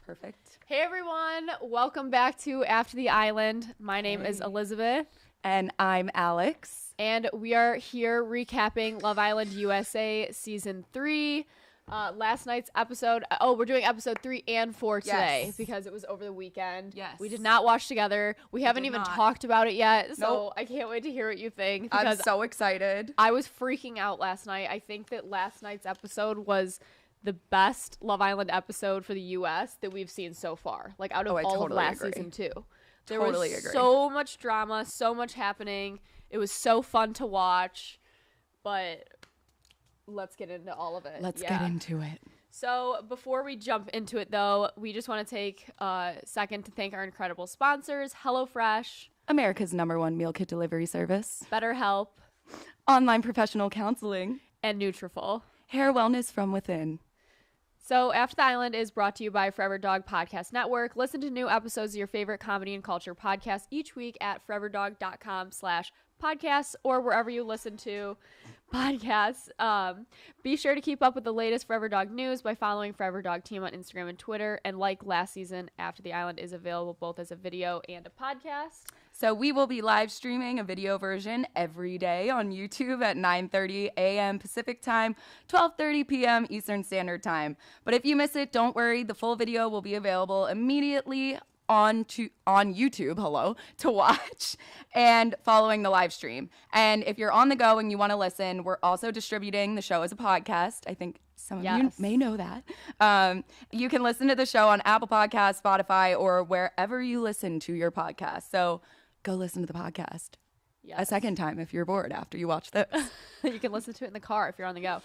Perfect. Hey everyone, welcome back to After the Island. My name is Elizabeth. And I'm Alex. And we are here recapping Love Island USA Season 3. Last night's episode, we're doing episode 3 and 4 today because it was over the weekend. Yes. We did not watch together. We haven't even talked about it yet, so Nope. I can't wait to hear what you think. I'm so excited. I was freaking out last night. I think that last night's episode was the best Love Island episode for the U.S. that we've seen so far. Like, out of all of last season, too. There was so much drama, so much happening. It was so fun to watch. But let's get into all of it. Let's get into it. So before we jump into it, though, we just want to take a second to thank our incredible sponsors, HelloFresh, America's #1 meal kit delivery service, BetterHelp, online professional counseling, and Nutrafol. Hair wellness from within. So After the Island is brought to you by Forever Dog Podcast Network. Listen to new episodes of your favorite comedy and culture podcasts each week at foreverdog.com/podcasts or wherever you listen to podcasts. Be sure to keep up with the latest Forever Dog news by following Forever Dog Team on Instagram and Twitter. And like last season, After the Island is available both as a video and a podcast. So we will be live streaming a video version every day on YouTube at 9:30 a.m. Pacific Time, 12:30 p.m. Eastern Standard Time. But if you miss it, don't worry. The full video will be available immediately on YouTube, to watch and following the live stream. And if you're on the go and you want to listen, we're also distributing the show as a podcast. I think some of you may know that. You can listen to the show on Apple Podcasts, Spotify, or wherever you listen to your podcast. So go listen to the podcast a second time if you're bored after you watch this. You can listen to it in the car if you're on the go.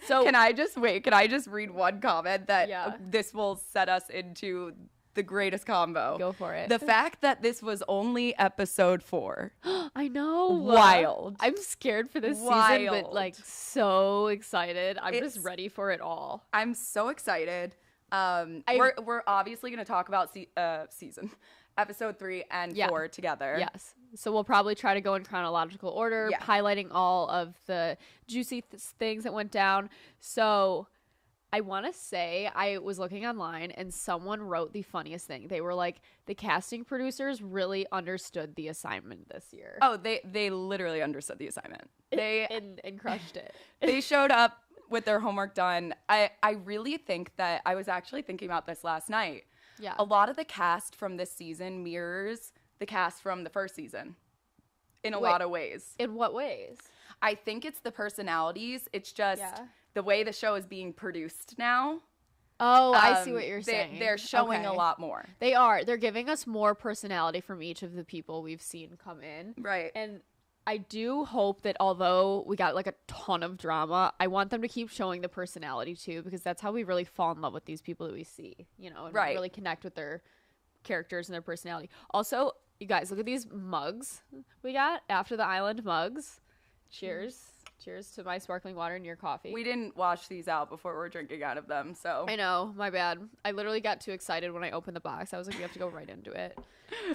So Can I just read one comment that this will set us into the greatest combo? Go for it. The fact that this was only episode 4. I know. Wild. I'm scared for this season, but like so excited. I'm just ready for it all. I'm so excited. We're obviously going to talk about episode 3 and 4 together. Yes. So we'll probably try to go in chronological order, highlighting all of the juicy things that went down. So I want to say I was looking online and someone wrote the funniest thing. They were like, the casting producers really understood the assignment this year. Oh, they literally understood the assignment. They and crushed it. They showed up with their homework done. I really think that I was actually thinking about this last night. Yeah. A lot of the cast from this season mirrors the cast from the first season in a lot of ways. In what ways? I think it's the personalities. It's just the way the show is being produced now. Oh, I see what you're saying. They're showing a lot more. They are. They're giving us more personality from each of the people we've seen come in. Right. And I do hope that although we got like a ton of drama, I want them to keep showing the personality too, because that's how we really fall in love with these people that we see, and really connect with their characters and their personality. Also, you guys, look at these mugs we got. After the Island mugs. Cheers. Cheers to my sparkling water and your coffee. We didn't wash these out before we're drinking out of them, so. I know, my bad. I literally got too excited when I opened the box. I was like, we have to go right into it.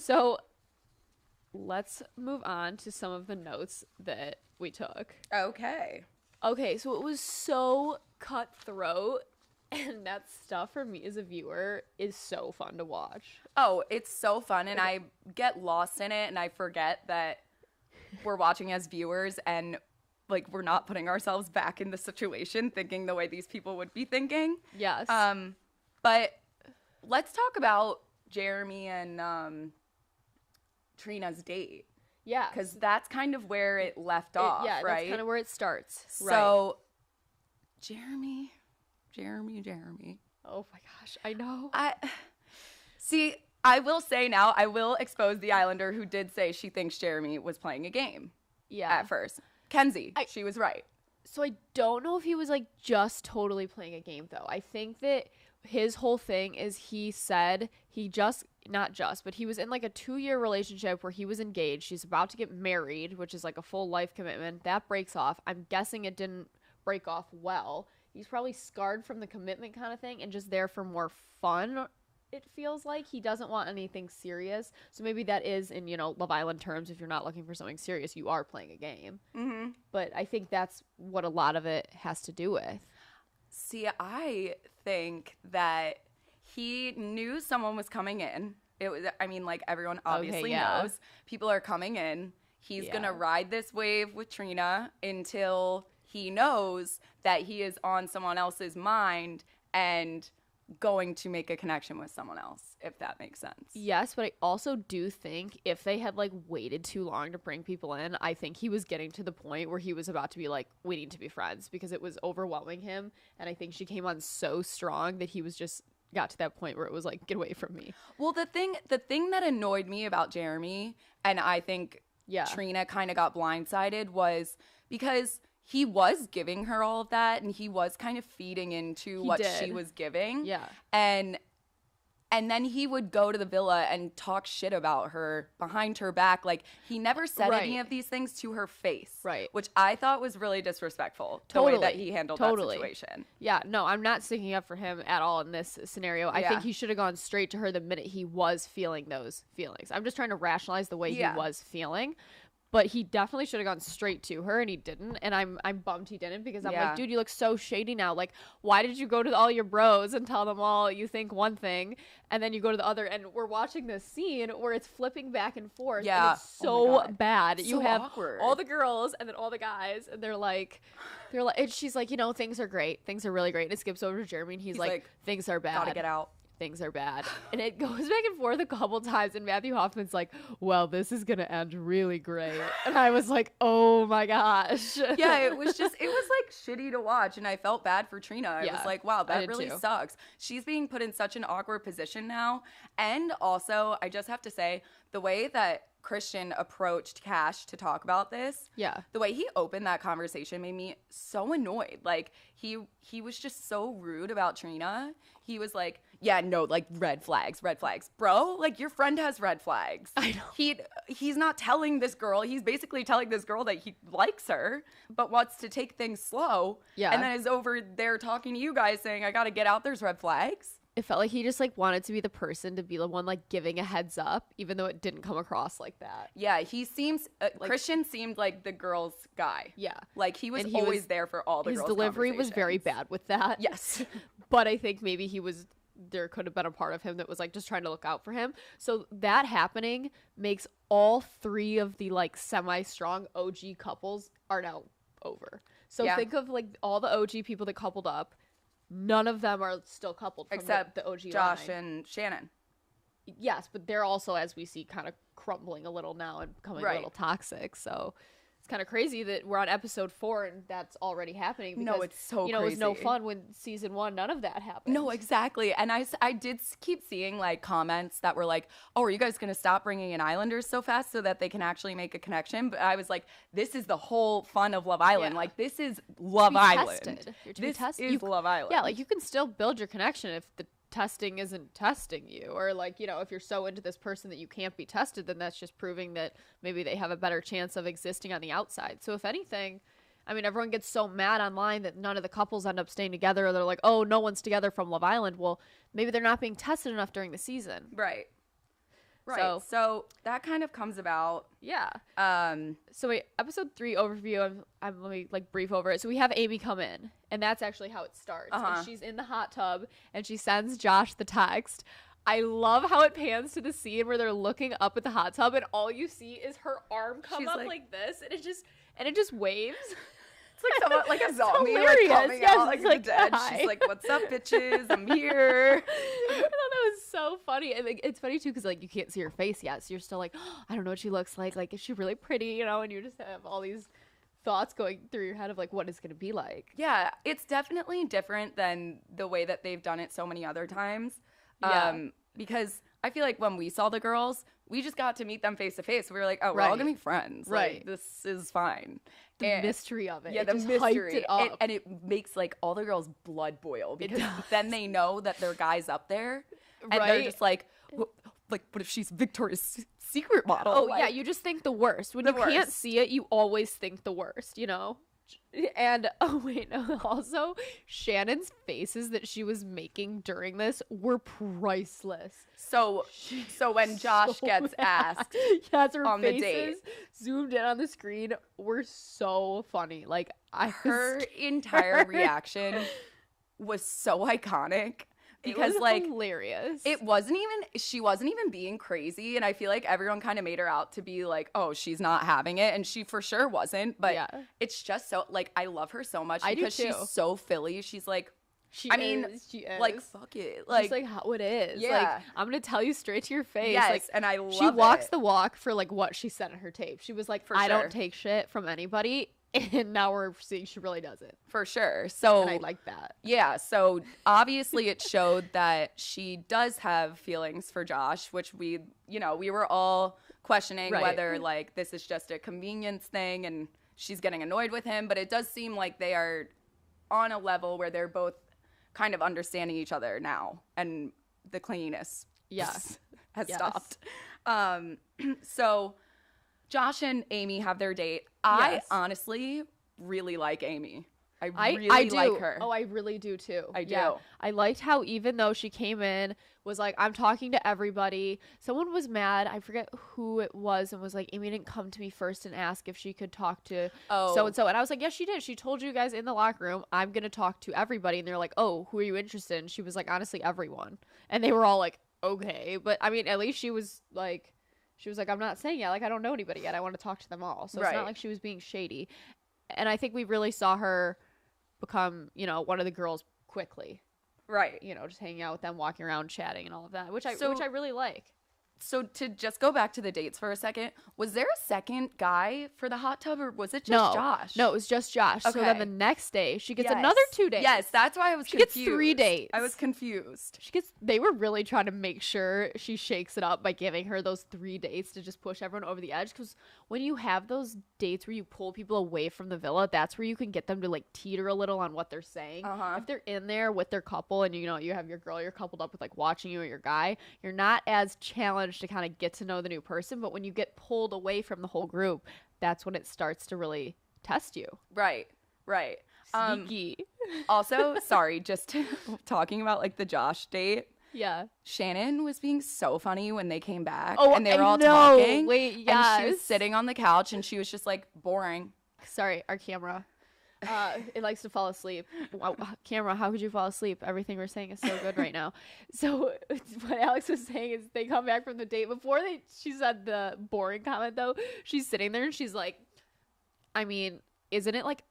So let's move on to some of the notes that we took. Okay, so it was so cutthroat, and that stuff for me as a viewer is so fun to watch. Oh, it's so fun, and I get lost in it, and I forget that we're watching as viewers, and like we're not putting ourselves back in the situation thinking the way these people would be thinking. Yes. But let's talk about Jeremy and Trina's date. Yeah. Because that's kind of where it left off, right? Yeah, that's kind of where it starts. So, Jeremy. Oh my gosh, I know. I will say now, I will expose the Islander who did say she thinks Jeremy was playing a game. Yeah. At first. Kenzie, she was right. So I don't know if he was like just totally playing a game though. I think that his whole thing is he said but he was in like a 2-year relationship where he was engaged. He's about to get married, which is like a full life commitment. That breaks off. I'm guessing it didn't break off well. He's probably scarred from the commitment kind of thing and just there for more fun. It feels like he doesn't want anything serious. So maybe that is in, Love Island terms. If you're not looking for something serious, you are playing a game. Mm-hmm. But I think that's what a lot of it has to do with. See, I think that he knew someone was coming in. It was, I mean, like everyone obviously yeah. knows people are coming in. He's gonna ride this wave with Trina until he knows that he is on someone else's mind and going to make a connection with someone else, if that makes sense. Yes, but I also do think if they had like waited too long to bring people in, I think he was getting to the point where he was about to be like, we need to be friends, because it was overwhelming him. And I think she came on so strong that he was just got to that point where it was like, get away from me. Well, the thing that annoyed me about Jeremy, and I think Trina kind of got blindsided, was because he was giving her all of that and he was kind of feeding into what she was giving. Yeah. And then he would go to the villa and talk shit about her behind her back. Like, he never said any of these things to her face. Right. Which I thought was really disrespectful. The way that he handled that situation. Yeah, no, I'm not sticking up for him at all in this scenario. I think he should have gone straight to her the minute he was feeling those feelings. I'm just trying to rationalize the way he was feeling. But he definitely should have gone straight to her, and he didn't. And I'm bummed he didn't, because I'm like, dude, you look so shady now. Like, why did you go to all your bros and tell them all you think one thing, and then you go to the other? And we're watching this scene where it's flipping back and forth. Yeah, and it's so bad. You have all the girls and then all the guys, and they're like, and she's like, you know, things are great, things are really great. And it skips over to Jeremy, and he's like, things are bad. Gotta get out. Things are bad. And it goes back and forth a couple times, and Matthew Hoffman's like, well, this is gonna end really great. And I was like, oh my gosh. Yeah, it was like shitty to watch, and I felt bad for Trina. I was like, wow, that really sucks. She's being put in such an awkward position now. And also, I just have to say, the way that Christian approached Cash to talk about this, the way he opened that conversation made me so annoyed. Like, he was just so rude about Trina. He was like, yeah, no, like, red flags. Bro, like, your friend has red flags. I know. He's not telling this girl. He's basically telling this girl that he likes her, but wants to take things slow. Yeah. And then is over there talking to you guys saying, I got to get out. There's red flags. It felt like he just like wanted to be the person to be the one like giving a heads up, even though it didn't come across like that. Yeah, he seems like, Christian seemed like the girl's guy. Yeah, like he was always there for all the girls' His delivery was very bad with that. Yes, but I think maybe there could have been a part of him that was like just trying to look out for him. So that happening makes all three of the like semi-strong OG couples are now over. So think of like all the OG people that coupled up. None of them are still coupled from except the OG Josh line. and Shannon. Yes, but they're also, as we see, kind of crumbling a little now and becoming a little toxic. So it's kind of crazy that we're on episode 4 and that's already happening. Because, no, it's so crazy. It was no fun when season 1, none of that happened. No, exactly. And I did keep seeing like comments that were like, oh, are you guys going to stop bringing in Islanders so fast so that they can actually make a connection? But I was like, this is the whole fun of Love Island. Yeah. Like, this is Love Island. This is Love Island. Yeah, like you can still build your connection if the testing isn't testing you, or like, you know, if you're so into this person that you can't be tested, then that's just proving that maybe they have a better chance of existing on the outside. So if anything, I mean, everyone gets so mad online that none of the couples end up staying together, or they're like, oh, no one's together from Love Island. Well, maybe they're not being tested enough during the season. Right. So that kind of comes about. Yeah. So wait, episode 3 overview. I'm let me like brief over it. So we have Aimee come in, and that's actually how it starts. And she's in the hot tub, and she sends Josh the text. I love how it pans to the scene where they're looking up at the hot tub, and all you see is her arm come up like this, and it just waves. It's like someone, like a zombie, like coming out like the dead. Hi. She's like, "What's up, bitches? I'm here." I thought that was so funny, and like, it's funny too because like you can't see her face yet, so you're still like, oh, I don't know what she looks like. Like, is she really pretty? You know, and you just have all these thoughts going through your head of like, what is going to be like? Yeah, it's definitely different than the way that they've done it so many other times. Because I feel like when we saw the girls, we just got to meet them face to face. We were like, oh, we're all gonna be friends. Right. Like, this is fine. The mystery of it. Yeah, it the just mystery. Hyped it up. And it makes like all the girls' blood boil because then they know that their guy's up there. And they're just like, what if she's Victoria's Secret model? Oh, like, yeah, you just think the worst. When you can't see it, you always think the worst, you know? And also Shannon's faces that she was making during this were priceless. So when Josh gets asked, her on faces the date, zoomed in on the screen were so funny. Like her entire reaction was so iconic. because it was like hilarious. She wasn't even being crazy, and I feel like everyone kind of made her out to be like, oh, she's not having it, and she for sure wasn't. But it's just so like I love her so much because she's so Philly. She's like, she is. Like fuck it, like just like how it is. Yeah, like I'm gonna tell you straight to your face. Yes, like, and I love she walks the walk for like what she said in her tape. She was like, I don't take shit from anybody. And now we're seeing she really does it. For sure. So and I like that. Yeah. So obviously it showed that she does have feelings for Josh, which we were all questioning whether like this is just a convenience thing and she's getting annoyed with him. But it does seem like they are on a level where they're both kind of understanding each other now. And the clinginess has stopped. So Josh and Aimee have their date. I honestly really like Aimee. I really like her. Oh, I really do too. I do. I liked how even though she came in, was like, I'm talking to everybody. Someone was mad. I forget who it was and was like, Aimee didn't come to me first and ask if she could talk to so-and-so. And I was like, yes, she did. She told you guys in the locker room, I'm going to talk to everybody. And they're like, oh, who are you interested in? She was like, honestly, everyone. And they were all like, okay. But I mean, at least she was like, I'm not saying yet. Like, I don't know anybody yet. I want to talk to them all. So it's not like she was being shady. And I think we really saw her become, one of the girls quickly. Right. Just hanging out with them, walking around, chatting and all of that, which I really like. So to just go back to the dates for a second, was there a second guy for the hot tub or was it just Josh? No, it was just Josh. Okay. So then the next day she gets another 2 days. Yes, that's why I was confused. She gets 3 days. I was confused. They were really trying to make sure she shakes it up by giving her those 3 dates to just push everyone over the edge. Because when you have those dates where you pull people away from the villa, that's where you can get them to like teeter a little on what they're saying. If they're in there with their couple and you have your girl you're coupled up with like watching you or your guy, you're not as challenged to kind of get to know the new person. But when you get pulled away from the whole group, that's when it starts to really test you. Right. Sneaky. Also, sorry, just talking about like the Josh date. Yeah. Shannon was being so funny when they came back and they were all talking. Wait, yes. And she was sitting on the couch and she was just like boring. Sorry, our camera. It likes to fall asleep. Wow, camera, how could you fall asleep? Everything we're saying is so good right now. So what Alex was saying is they come back from the date. She said the boring comment though. She's sitting there and she's like, I mean, isn't it like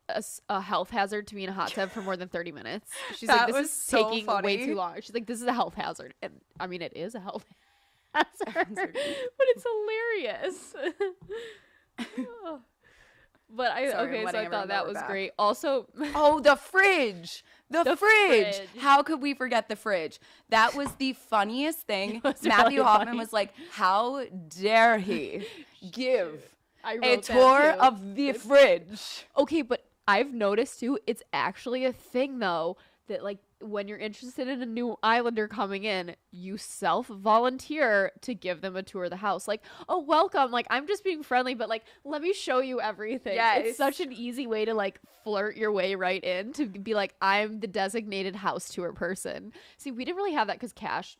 a health hazard to be in a hot tub for more than 30 minutes? She's like, this is taking way too long. She's like, this is a health hazard. And I mean, it is a health hazard, but it's hilarious. But so I thought that was great. Also, the fridge. The fridge. How could we forget the fridge? That was the funniest thing. Matthew Hoffman was like, how dare he give a tour of the fridge? Okay, but I've noticed too, it's actually a thing though, that like when you're interested in a new islander coming in, you self-volunteer to give them a tour of the house. Like, oh, welcome. Like, I'm just being friendly, but like, let me show you everything. Yes. It's such an easy way to like flirt your way right in to be like, I'm the designated house tour person. See, we didn't really have that because Cash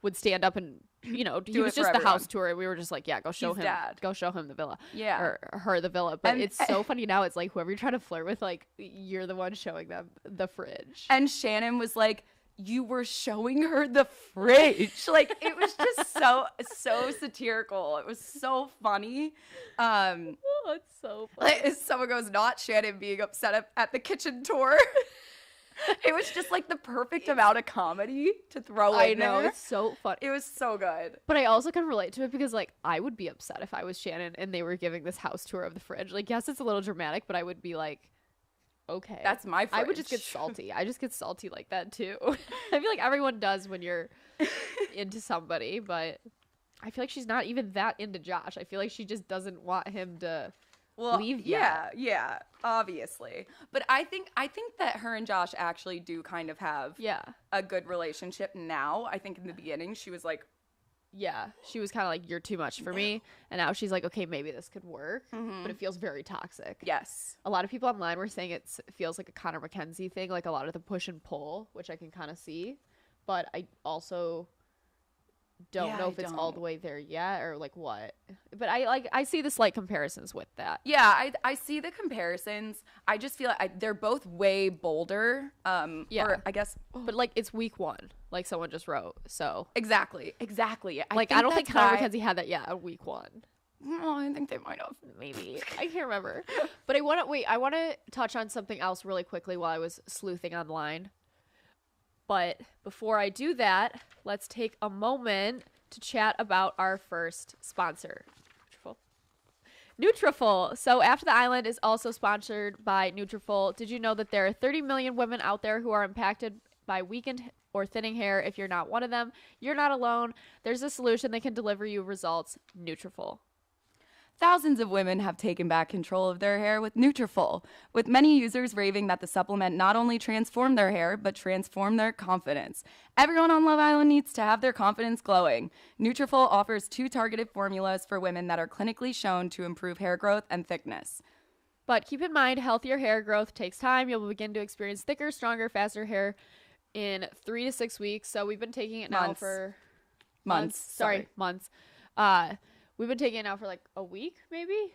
would stand up and he was just the house tour and we were just like, go show him the villa or her the villa. But it's so funny now. It's like whoever you're trying to flirt with, like you're the one showing them the fridge. And Shannon was like, you were showing her the fridge. Like it was just so satirical. It was so funny. It's so funny. Like, someone goes, not Shannon being upset at the kitchen tour. It was just like the perfect amount of comedy to throw in there. I know, it's so funny. It was so good. But I also can relate to it because like I would be upset if I was Shannon and they were giving this house tour of the fridge. Like, yes, it's a little dramatic, but I would be like, okay. That's my fridge. I would just get salty. I just get salty like that too. I feel like everyone does when you're into somebody, but I feel like she's not even that into Josh. I feel like she just doesn't want him to leave yet. Yeah, obviously. But I think that her and Josh actually do kind of have a good relationship now. I think in the beginning she was like, she was kind of like, you're too much for me. And now she's like, okay, maybe this could work. But it feels very toxic. Yes. A lot of people online were saying it feels like a Connor McKenzie thing, like a lot of the push and pull, which I can kind of see. But I also don't know if it's all the way there yet or like what. But I see the slight comparisons with that. Yeah, I see the comparisons. I just feel like they're both way bolder. Or I guess, but like it's week 1, like someone just wrote. So exactly. I don't think Connor McKenzie had that yet on week 1. No, I think they might have. Maybe. I can't remember. But I want to touch on something else really quickly while I was sleuthing online. But before I do that, let's take a moment to chat about our first sponsor, Nutrafol. So After the Island is also sponsored by Nutrafol. Did you know that there are 30 million women out there who are impacted by weakened or thinning hair? If you're not one of them, you're not alone. There's a solution that can deliver you results, Nutrafol. Thousands of women have taken back control of their hair with Nutrafol, with many users raving that the supplement not only transformed their hair, but transformed their confidence. Everyone on Love Island needs to have their confidence glowing. Nutrafol offers 2 targeted formulas for women that are clinically shown to improve hair growth and thickness. But keep in mind, healthier hair growth takes time. You'll begin to experience thicker, stronger, faster hair in 3 to 6 weeks. So we've been taking it now for months. We've been taking it now for like a week, maybe?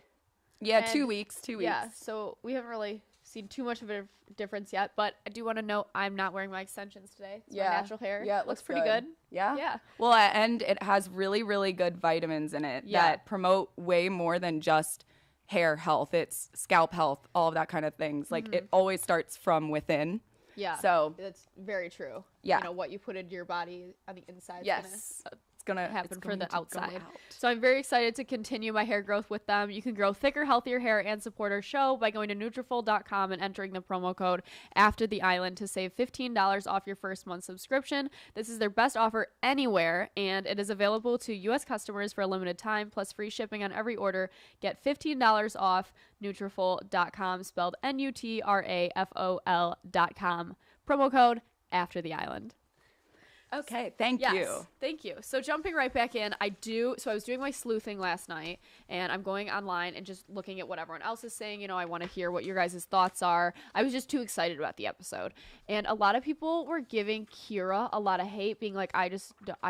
Yeah, 2 weeks. 2 weeks. Yeah, so we haven't really seen too much of a difference yet. But I do want to note I'm not wearing my extensions today. It's my natural hair. Yeah, it looks pretty good. Yeah? Yeah. Well, and it has really, really good vitamins in it that promote way more than just hair health. It's scalp health, all of that kind of things. Like, it always starts from within. Yeah. So that's very true. Yeah. You know, what you put into your body on the inside. Yes. Gonna happen for the outside. Out. So I'm very excited to continue my hair growth with them. You can grow thicker, healthier hair and support our show by going to Nutrafol.com and entering the promo code After the Island to save $15 off your first month subscription. This is their best offer anywhere, and it is available to U.S. customers for a limited time, plus free shipping on every order. Get $15 off Nutrafol.com, spelled Nutrafol.com. Promo code After the Island. Okay, thank you. Thank you. So jumping right back in, I was doing my sleuthing last night, and I'm going online and just looking at what everyone else is saying. You know, I want to hear what your guys' thoughts are. I was just too excited about the episode. And a lot of people were giving Kira a lot of hate, being like, I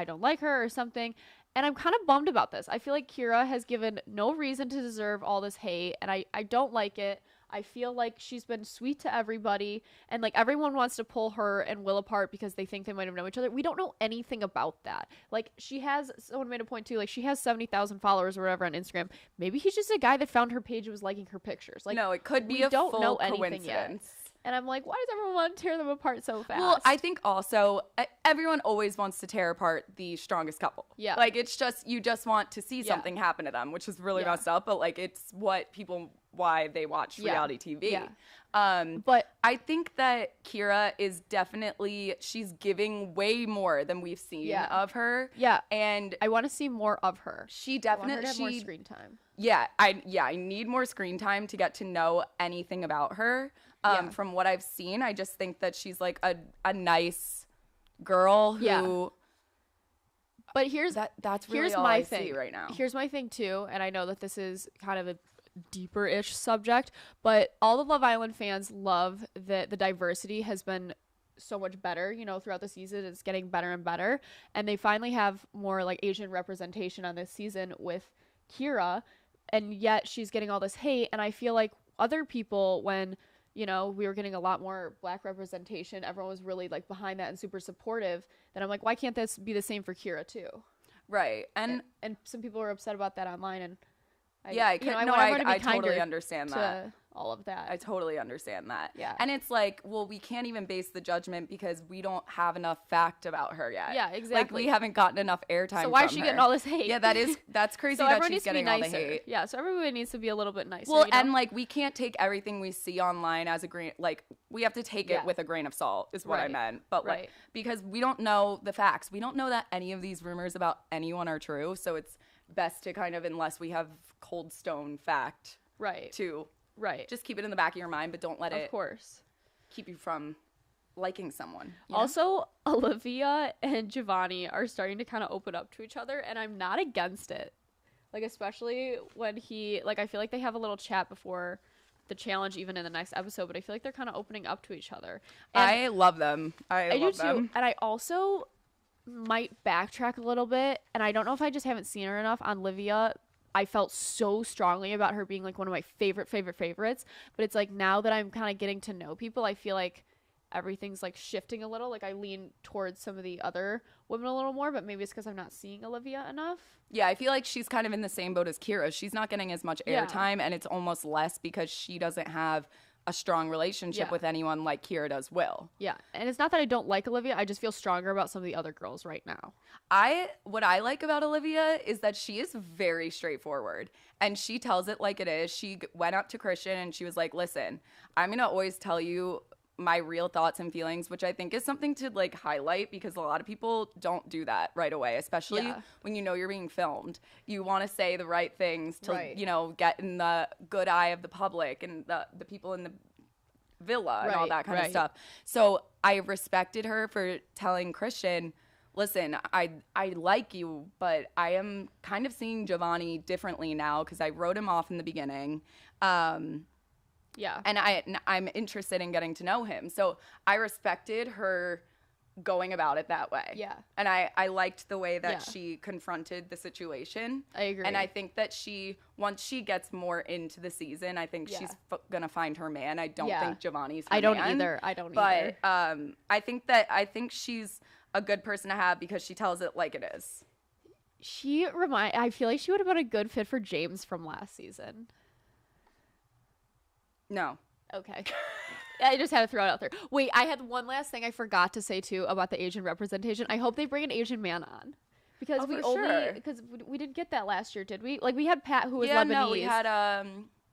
don't like her or something. And I'm kind of bummed about this. I feel like Kira has given no reason to deserve all this hate, and I don't like it. I feel like she's been sweet to everybody, and like everyone wants to pull her and Will apart because they think they might have known each other. We don't know anything about that. Like, someone made a point too, like she has 70,000 followers or whatever on Instagram. Maybe he's just a guy that found her page and was liking her pictures. Like, no, it could be a full know anything coincidence. Yet. And I'm like, why does everyone want to tear them apart so fast? Well, I think also everyone always wants to tear apart the strongest couple. Yeah. Like, it's just, you just want to see something happen to them, which is really messed up, but like, it's why they watch reality TV. Yeah. But I think that Kira is she's giving way more than we've seen of her. Yeah. And I want to see more of her. She definitely I want her to have more screen time. Yeah, I need more screen time to get to know anything about her. From what I've seen, I just think that she's like a nice girl who. Yeah. But that's really all I see right now. Here's my thing too, and I know that this is kind of a deeper-ish subject, but all the Love Island fans love that the diversity has been so much better, you know, throughout the season. It's getting better and better, and they finally have more like Asian representation on this season with Kira, and yet she's getting all this hate. And I feel like other people, when you know, we were getting a lot more Black representation, everyone was really like behind that and super supportive, then I'm like, why can't this be the same for Kira too? Right. And some people were upset about that online, and I totally understand that. All of that. I totally understand that. Yeah. And it's like, well, we can't even base the judgment because we don't have enough fact about her yet. Yeah, exactly. Like, we haven't gotten enough airtime. So why is she getting all this hate? Yeah, that's crazy so that she's getting all the nicer. hate. Yeah, so everybody needs to be a little bit nicer. Well, you know? and like, we can't take everything we see online as a grain. Like, we have to take it with a grain of salt, is what I meant. But like, because we don't know the facts, we don't know that any of these rumors about anyone are true. So it's best to kind of, unless we have cold stone fact, to just keep it in the back of your mind, but don't let it, of course, keep you from liking someone. Also, Olivia and Giovanni are starting to kind of open up to each other, and I'm not against it. Like, especially when I feel like they have a little chat before the challenge, even in the next episode, but I feel like they're kind of opening up to each other. And I love them. I do love them. too. And I also might backtrack a little bit, and I don't know if I just haven't seen her enough on Livia. I felt so strongly about her being like one of my favorites, but it's like now that I'm kind of getting to know people, I feel like everything's like shifting a little. Like I lean towards some of the other women a little more, but maybe it's because I'm not seeing Olivia enough. Yeah, I feel like she's kind of in the same boat as Kira. She's not getting as much airtime, and it's almost less because she doesn't have a strong relationship with anyone like Kira does Will. Yeah, and it's not that I don't like Olivia. I just feel stronger about some of the other girls right now. What I like about Olivia is that she is very straightforward, and she tells it like it is. She went up to Christian and she was like, listen, I'm going to always tell you my real thoughts and feelings, which I think is something to like highlight because a lot of people don't do that right away, especially when you know you're being filmed. You want to say the right things to, you know, get in the good eye of the public and the people in the villa and all that kind of stuff. So I respected her for telling Christian, listen, I like you, but I am kind of seeing Giovanni differently now because I wrote him off in the beginning. And I'm interested in getting to know him. So I respected her going about it that way. Yeah. And I liked the way that she confronted the situation. I agree. And I think that once she gets more into the season, I think she's going to find her man. I don't think Giovanni's her man. I don't either. But I think she's a good person to have because she tells it like it is. I feel like she would have been a good fit for James from last season. No. Okay. I just had to throw it out there. Wait, I had one last thing I forgot to say too about the Asian representation. I hope they bring an Asian man on. Because we didn't get that last year, did we? Like we had Pat who was Lebanese. No, we had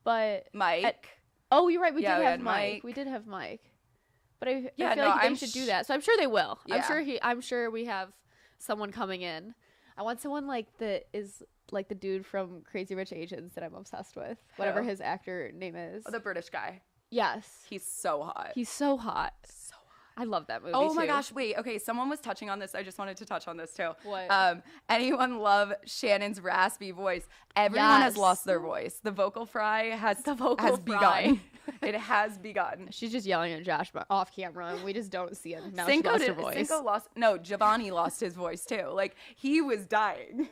but Mike. You're right, we did have Mike. We did have Mike. But I feel like they should do that. So I'm sure they will. Yeah. I'm sure we have someone coming in. I want someone like that is like the dude from Crazy Rich Asians that I'm obsessed with. Whatever his actor name is. Oh, the British guy. Yes. He's so hot. So hot. I love that movie Oh my gosh, wait. Okay, someone was touching on this. I just wanted to touch on this too. What? Anyone love Shannon's raspy voice? Everyone has lost their voice. The vocal fry has begun. It has begun. She's just yelling at Josh off camera, and we just don't see it. Now she lost her voice. Giovanni lost his voice too. Like, he was dying.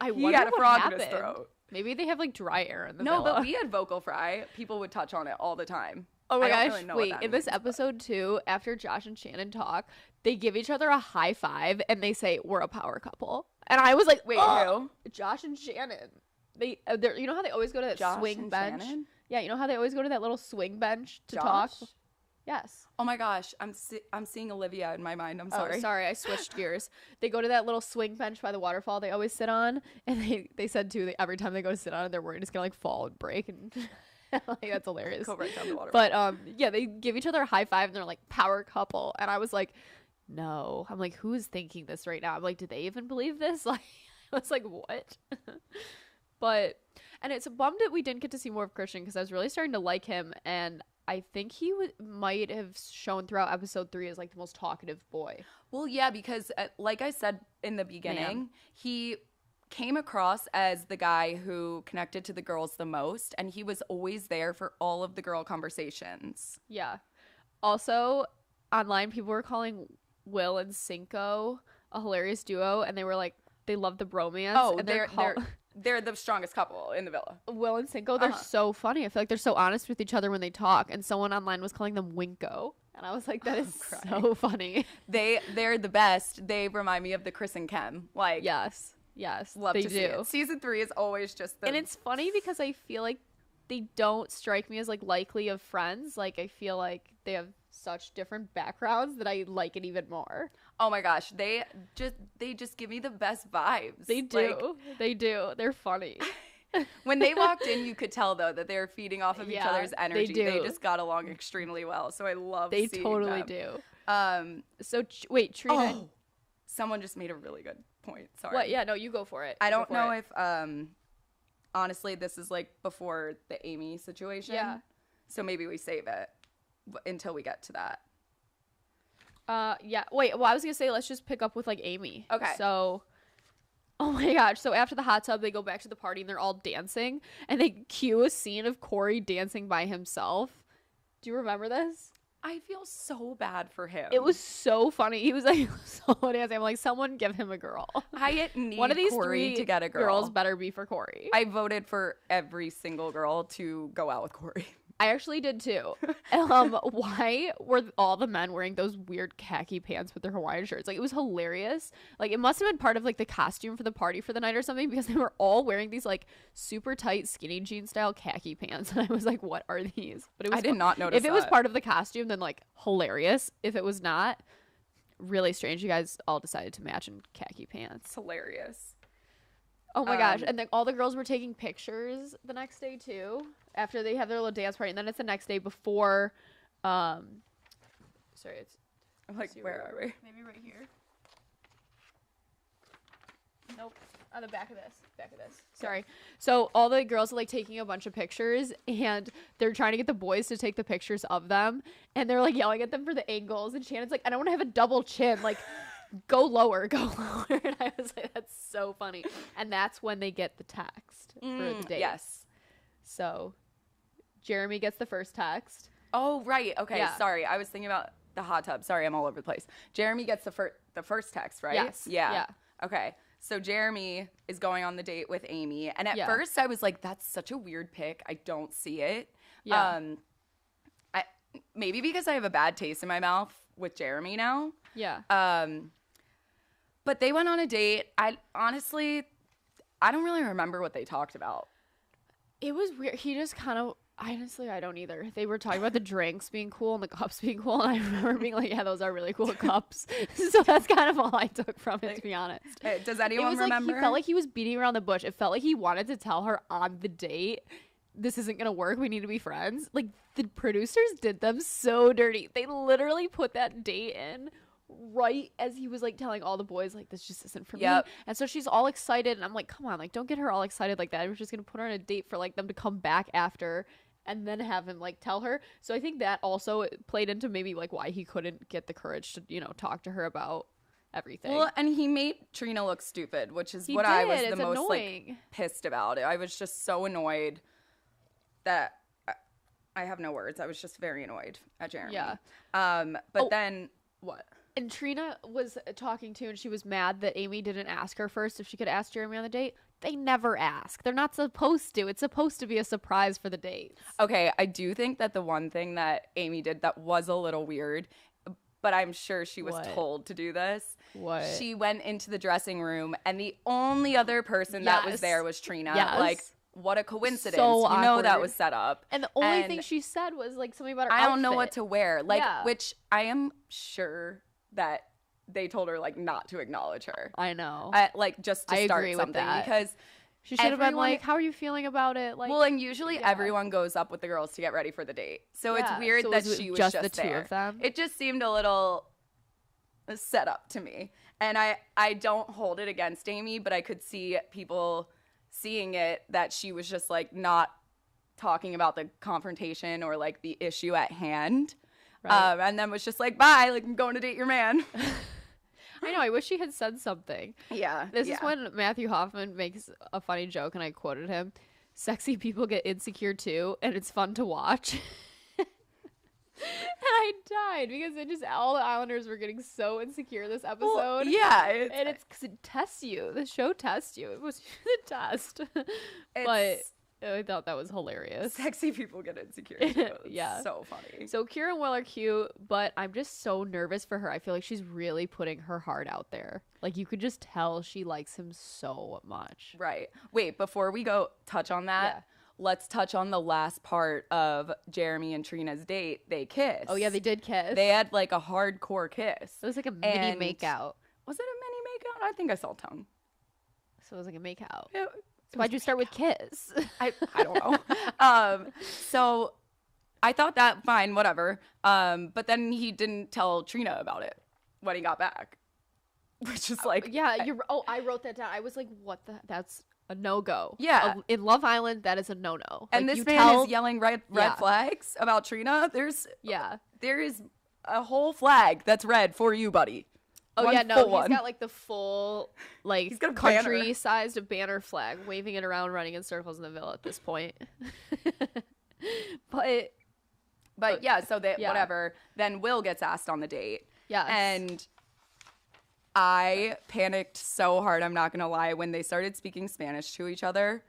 He had a frog in his throat. Maybe they have like dry air in the villa. No, but we had vocal fry. People would touch on it all the time. Oh my gosh, wait, in this episode too, after Josh and Shannon talk, they give each other a high five and they say, we're a power couple. And I was like, wait, who? Josh and Shannon. You know how they always go to that swing bench? Shannon? Yeah, you know how they always go to that little swing bench to talk? Yes. Oh my gosh, I'm seeing Olivia in my mind. I'm sorry. Oh, sorry, I switched gears. They go to that little swing bench by the waterfall they always sit on, and they said too, every time they go sit on it, they're worried it's gonna like fall and break, and like, that's hilarious. Go right down the waterfall. But yeah, they give each other a high five, and they're like power couple, and I was like, no. I'm like, who's thinking this right now? I'm like, do they even believe this? Like, I was like, what? But and it's a bum that we didn't get to see more of Christian because I was really starting to like him, and I think he might have shown throughout episode 3 as like the most talkative boy. Well, yeah, because like I said in the beginning, he came across as the guy who connected to the girls the most, and he was always there for all of the girl conversations. Yeah. Also, online people were calling Will and Cinco a hilarious duo, and they were like, they love the bromance. Oh, and they're the strongest couple in the villa. Will and Cinco, they're so funny. I feel like they're so honest with each other when they talk. And someone online was calling them Winko. And I was like, that is so funny. They're the best. They remind me of the Chris and Kem. Like, yes, love to see it. Season 3 is always just and it's funny because I feel like they don't strike me as like likely of friends. Like, I feel like they have such different backgrounds that I like it even more. Oh my gosh, they just give me the best vibes. They do. They do. They're funny. When they walked in, you could tell though that they're feeding off of each other's energy. They just got along extremely well. So I love seeing them. They totally do. So wait, Trina. Oh, someone just made a really good point. Sorry. What? Yeah, no, you go for it. I don't know if honestly this is like before the Aimee situation. Yeah. So maybe we save it until we get to that. Yeah. Wait, well, I was gonna say let's just pick up with like Aimee. Okay. So, oh my gosh. So after the hot tub, they go back to the party and they're all dancing, and they cue a scene of Corey dancing by himself. Do you remember this? I feel so bad for him. It was so funny. He was like so dancing. I'm like, someone give him a girl. I need One of these Corey three to get a girl. girls better be for Corey. I voted for every single girl to go out with Corey. I actually did too. Why were all the men wearing those weird khaki pants with their Hawaiian shirts? Like, it was hilarious. Like, it must have been part of like the costume for the party for the night or something, because they were all wearing these like super tight skinny jean style khaki pants, and I was like, what are these? But it was I did not notice if it was part of the costume, then like hilarious. If it was not, really strange. You guys all decided to match in khaki pants. It's hilarious. Oh my gosh. And then all the girls were taking pictures the next day too, after they have their little dance party. And then it's the next day before, sorry, it's, I'm like, where are we? maybe right here. Nope. On the back of this. Sorry. So all the girls are like taking a bunch of pictures, and they're trying to get the boys to take the pictures of them. And they're like yelling at them for the angles. And Shannon's like, I don't want to have a double chin. Like, go lower. And I was like, that's so funny. And that's when they get the text for the date. Yes. So Jeremy gets the first text. Oh, right. Okay. Yeah. Sorry. I was thinking about the hot tub. Sorry, I'm all over the place. Jeremy gets the first text, right? Yes. Yeah. Okay. So Jeremy is going on the date with Aimee. And at Yeah. first I was like, that's such a weird pic. I don't see it. Yeah. Maybe because I have a bad taste in my mouth with Jeremy now. Yeah. But they went on a date. I don't really remember what they talked about. It was weird. He just kind of, honestly, I don't either. They were talking about the drinks being cool and the cups being cool. And I remember being like, yeah, those are really cool cups. So that's kind of all I took from it, to be honest. Does anyone it was remember? Like, he felt like he was beating around the bush. It felt like he wanted to tell her on the date, this isn't going to work. We need to be friends. Like, the producers did them so dirty. They literally put that date in right as he was like telling all the boys, like, this just isn't for me. And so she's all excited, and I'm like, come on, like, don't get her all excited like that. We're just gonna put her on a date for like them to come back after and then have him like tell her. So I think that also played into maybe like why he couldn't get the courage to, you know, talk to her about everything. Well, and he made Trina look stupid, which is what I was the most like pissed about. I was just so annoyed that I have no words. I was just very annoyed at Jeremy. Yeah. But then what? And Trina was talking to, and she was mad that Aimee didn't ask her first if she could ask Jeremy on the date. They never ask. They're not supposed to. It's supposed to be a surprise for the dates. Okay, I do think that the one thing that Aimee did that was a little weird, but I'm sure she was told to do this. What? She went into the dressing room, and the only other person that was there was Trina. Yes. Like, what a coincidence. So you know that awkward. was set up. And the only thing she said was like something about her I don't know outfit. what to wear. Like, which I am sure that they told her like not to acknowledge her. I know. Like just to start something, because she should have been like, how are you feeling about it? Like, well, and usually everyone goes up with the girls to get ready for the date. So it's weird that she was just the there. two of them. It just seemed a little set up to me. And I don't hold it against Aimee, but I could see people seeing it that she was just like not talking about the confrontation or like the issue at hand. Right. And then was just like, bye, like, I'm going to date your man. I know. I wish she had said something. Yeah. This is when Matthew Hoffman makes a funny joke, and I quoted him. Sexy people get insecure too, and it's fun to watch. And I died because it just, all the Islanders were getting so insecure this episode. Well, yeah. And it's because it tests you. The show tests you. It was the test. But I thought that was hilarious. Sexy people get insecure too. Yeah. So funny. So Kira and Will are cute, but I'm just so nervous for her. I feel like she's really putting her heart out there. Like, you could just tell she likes him so much. Right. Wait, before we go touch on that, let's touch on the last part of Jeremy and Trina's date. They kissed. Oh, yeah, they did kiss. They had like a hardcore kiss. It was like a mini makeout. Was it a mini makeout? I think I saw tongue. So it was like a makeout. Yeah. So why'd you start with kiss? I don't know. So I thought that fine, whatever. But then he didn't tell Trina about it when he got back, which is like, I wrote that down. I was like, what the? That's a no-go. Yeah. In Love Island, that is a no-no. And like, this man is yelling red flags about Trina. There is a whole flag that's red for you, buddy. Oh, yeah, no, he's got, like, the full, like, he's got a country-sized banner flag, waving it around, running in circles in the villa at this point. But But yeah, so that yeah. whatever. Then Will gets asked on the date. Yes. And I panicked so hard, I'm not going to lie. When they started speaking Spanish to each other,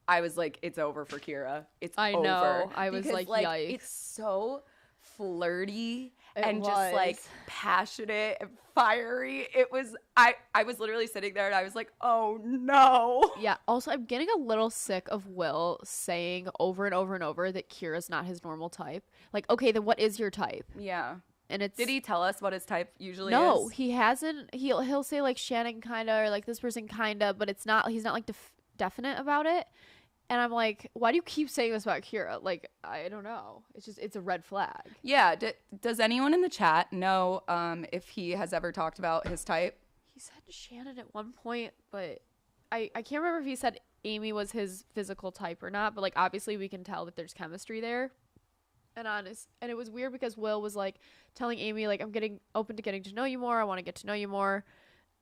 I was like, it's over for Kira. It's over. I know. I was Because, like, yikes. It's so flirty It and just was. like passionate and fiery. It was, I was literally sitting there and I was like, oh no. Yeah. Also, I'm getting a little sick of Will saying over and over and over that Kira's not his normal type. Like, okay, then what is your type? Yeah. And it's Did he tell us what his type usually is? No, he hasn't. He'll say like Shannon kinda or like this person kinda, but it's not. He's not like definite about it. And I'm like, why do you keep saying this about Kira? Like, I don't know. It's a red flag. Yeah. Does anyone in the chat know if he has ever talked about his type? He said Shannon at one point, but I can't remember if he said Aimee was his physical type or not. But like, obviously, we can tell that there's chemistry there. And it was weird because Will was like telling Aimee like, I'm getting open to getting to know you more. I want to get to know you more.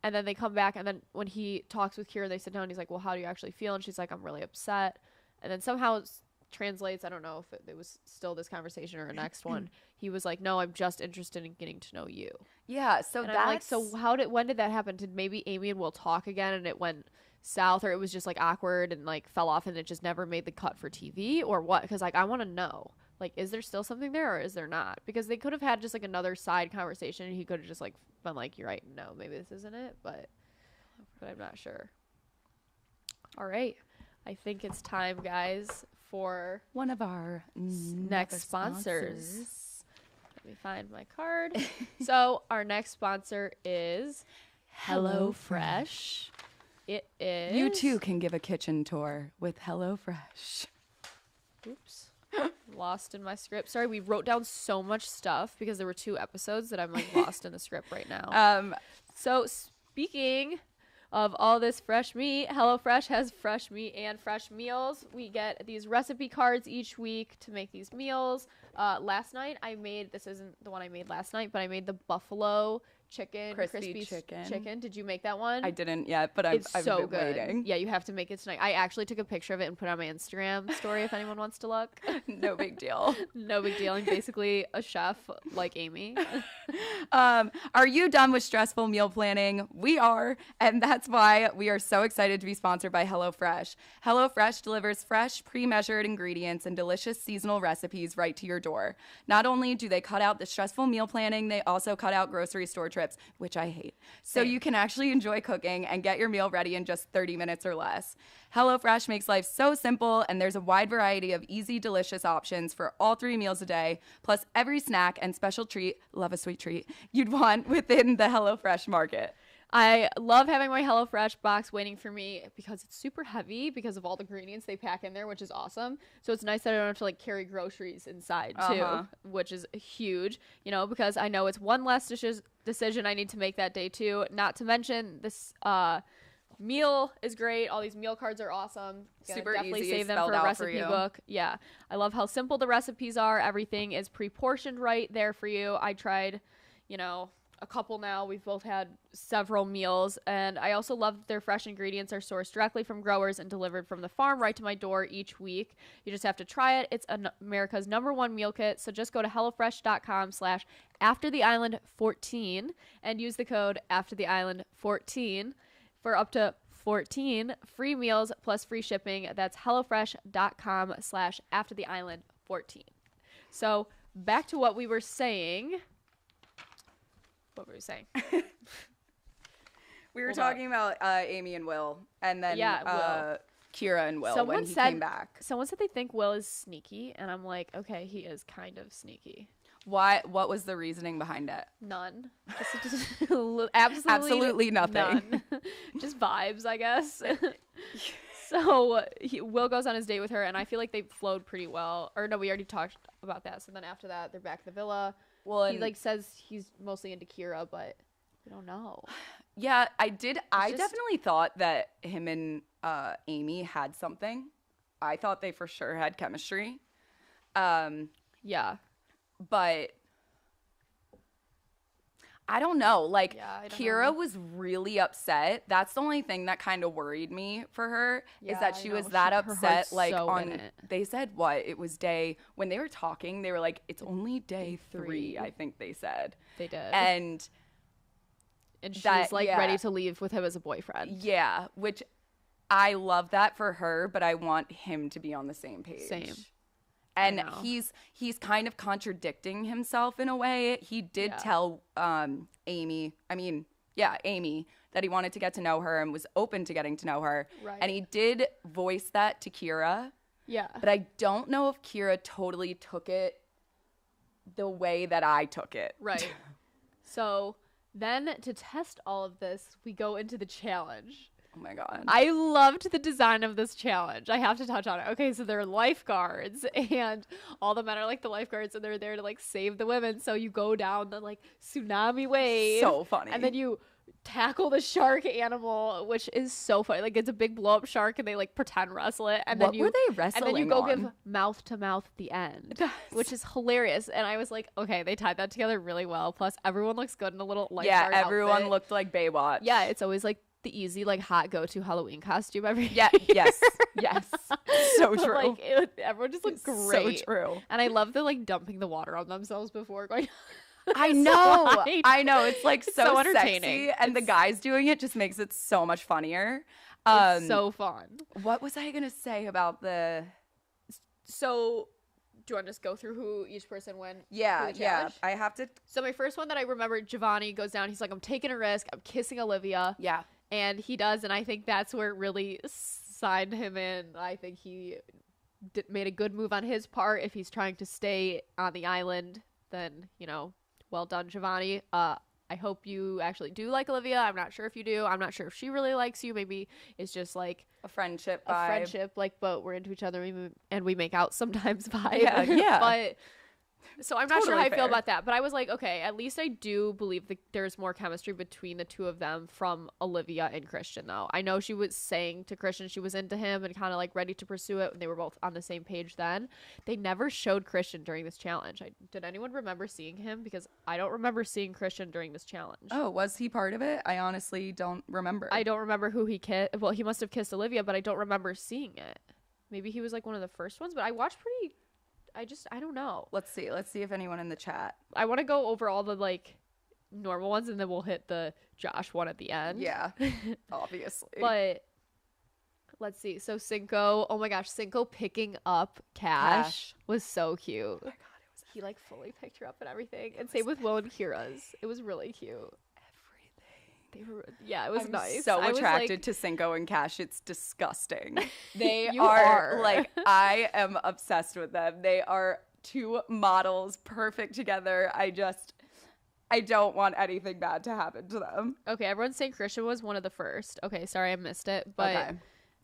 And then they come back, and then when he talks with Kira, they sit down, and he's like, well, how do you actually feel? And she's like, I'm really upset. And then somehow it translates, I don't know if it was still this conversation or a next one. He was like, no, I'm just interested in getting to know you. Yeah, so And that's... I'm like, so when did that happen? Did maybe Aimee and Will talk again, and it went south, or it was just, like, awkward and, like, fell off, and it just never made the cut for TV, or what? Because, like, I want to know. Like, is there still something there, or is there not? Because they could have had just, like, another side conversation, and he could have just, like, been like, you're right, no, maybe this isn't it, but I'm not sure. All right. I think it's time, guys, for one of our next sponsors. Let me find my card. So, our next sponsor is HelloFresh. It is... You, too, can give a kitchen tour with HelloFresh. Oops. Lost in my script. Sorry, we wrote down so much stuff because there were 2 episodes that I'm like lost in the script right now. So speaking of all this fresh meat, HelloFresh has fresh meat and fresh meals. We get these recipe cards each week to make these meals. Last night I made, this isn't the one I made last night, but I made the buffalo chicken, crispy chicken. Did you make that one? I didn't yet, but I've so been good. waiting. Yeah, you have to make it tonight. I actually took a picture of it and put it on my Instagram story if anyone wants to look. No big deal. No big deal. I'm basically a chef like Aimee. Are you done with stressful meal planning? We are, and that's why we are so excited to be sponsored by HelloFresh. HelloFresh delivers fresh, pre-measured ingredients and delicious seasonal recipes right to your door. Not only do they cut out the stressful meal planning, they also cut out grocery store trips, which I hate. So you can actually enjoy cooking and get your meal ready in just 30 minutes or less. HelloFresh makes life so simple, and there's a wide variety of easy, delicious options for all 3 meals a day, plus every snack and special treat, love a sweet treat, you'd want within the HelloFresh market. I love having my HelloFresh box waiting for me because it's super heavy because of all the ingredients they pack in there, which is awesome. So it's nice that I don't have to like carry groceries inside too, which is huge, you know, because I know it's one less decision I need to make that day too. Not to mention this meal is great. All these meal cards are awesome. Super definitely easy, save them spelled for a out recipe for you. book. Yeah. I love how simple the recipes are. Everything is pre-portioned right there for you. I tried, you know, a couple now. We've both had several meals, and I also love that their fresh ingredients are sourced directly from growers and delivered from the farm right to my door each week. You just have to try it. It's America's #1 meal kit. So just go to hellofresh.com/aftertheisland14 and use the code aftertheisland14 for up to 14 free meals plus free shipping. That's hellofresh.com/aftertheisland14. So back to what we were saying. What were we saying? We were talking about Aimee and Will, and then Will. Kira and Will when he came back. Someone said they think Will is sneaky, and I'm like, okay, he is kind of sneaky. Why? What was the reasoning behind it? None. Just absolutely nothing. None. Just vibes, I guess. So Will goes on his date with her, and I feel like they flowed pretty well. Or no, we already talked about that. So then after that, they're back at the villa. Well, he like says he's mostly into Kira, but we don't know. Yeah, I did. I definitely thought that him and Aimee had something. I thought they for sure had chemistry. Yeah. But I don't know. Like, Yeah, I don't Kira know. was really upset. That's the only thing that kind of worried me for her Yeah, is that I she know. was that Her upset. heart's Like, so in on, it. they said what? It was when they were talking, they were like, it's only day three, three. I think they said. They did. And she's that- like yeah. ready to leave with him as a boyfriend. yeah, which I love that for her, but I want him to be on the same page. Same. And know. he's kind of contradicting himself in a way. He did Yeah. tell Aimee, that he wanted to get to know her and was open to getting to know her. Right. And he did voice that to Kira, Yeah. but I don't know if Kira totally took it the way that I took it. Right. So then to test all of this, we go into the challenge. Oh my god. I loved the design of this challenge. I have to touch on it. Okay, so they're lifeguards and all the men are like the lifeguards and they're there to like save the women. So you go down the like tsunami wave. So funny. And then you tackle the shark animal, which is so funny. Like it's a big blow up shark and they like pretend wrestle it. And What then you were they wrestling And then you go on? give mouth to mouth at the end, which is hilarious. And I was like, okay, they tied that together really well. Plus everyone looks good in a little lifeguard everyone outfit. looked like Baywatch. Yeah, it's always like the easy like hot go-to Halloween costume every Yeah, yes. So true. Like everyone just looked great. So true. And I love the like dumping the water on themselves before going. I know. Slide. I know. It's like It's so, so entertaining. sexy, and the guys doing it just makes it so much funnier. It's so fun. What was I gonna say about the? So, do you want to just go through who each person went? Yeah, through the yeah. challenge? I have to. So my first one that I remember, Giovanni goes down. He's like, I'm taking a risk. I'm kissing Olivia. Yeah. And he does, and I think that's where it really signed him in. I think he made a good move on his part. If he's trying to stay on the island, then, you know, well done, Giovanni. I hope you actually do like Olivia. I'm not sure if you do. I'm not sure if she really likes you. Maybe it's just like A friendship a vibe. friendship, like, but we're into each other and we make out sometimes vibe. Yeah, yeah. But so I'm not sure how I Totally feel fair. about that. But I was like, okay, at least I do believe that there's more chemistry between the two of them from Olivia and Christian, though. I know she was saying to Christian she was into him and kind of like ready to pursue it, and they were both on the same page then. They never showed Christian during this challenge. Did anyone remember seeing him? Because I don't remember seeing Christian during this challenge. Oh, was he part of it? I honestly don't remember. I don't remember who he kissed. Well, he must have kissed Olivia, but I don't remember seeing it. Maybe he was like one of the first ones, but I watched pretty. I don't know. Let's see if anyone in the chat. I want to go over all the like normal ones and then we'll hit the Josh one at the end. Yeah, obviously. But let's see. So Cinco, oh my gosh, Cinco picking up Cash was so cute. Oh my God, he like fully picked her up and everything. And same with Will and Kira's. It was really cute. They were, yeah, it was I'm nice. so I was, attracted like, to Cinco and Cash. It's disgusting. They You are are. like, I am obsessed with them. They are two models, perfect together. I don't want anything bad to happen to them. Okay, everyone's saying Christian was one of the first. Okay, sorry I missed it, but Okay.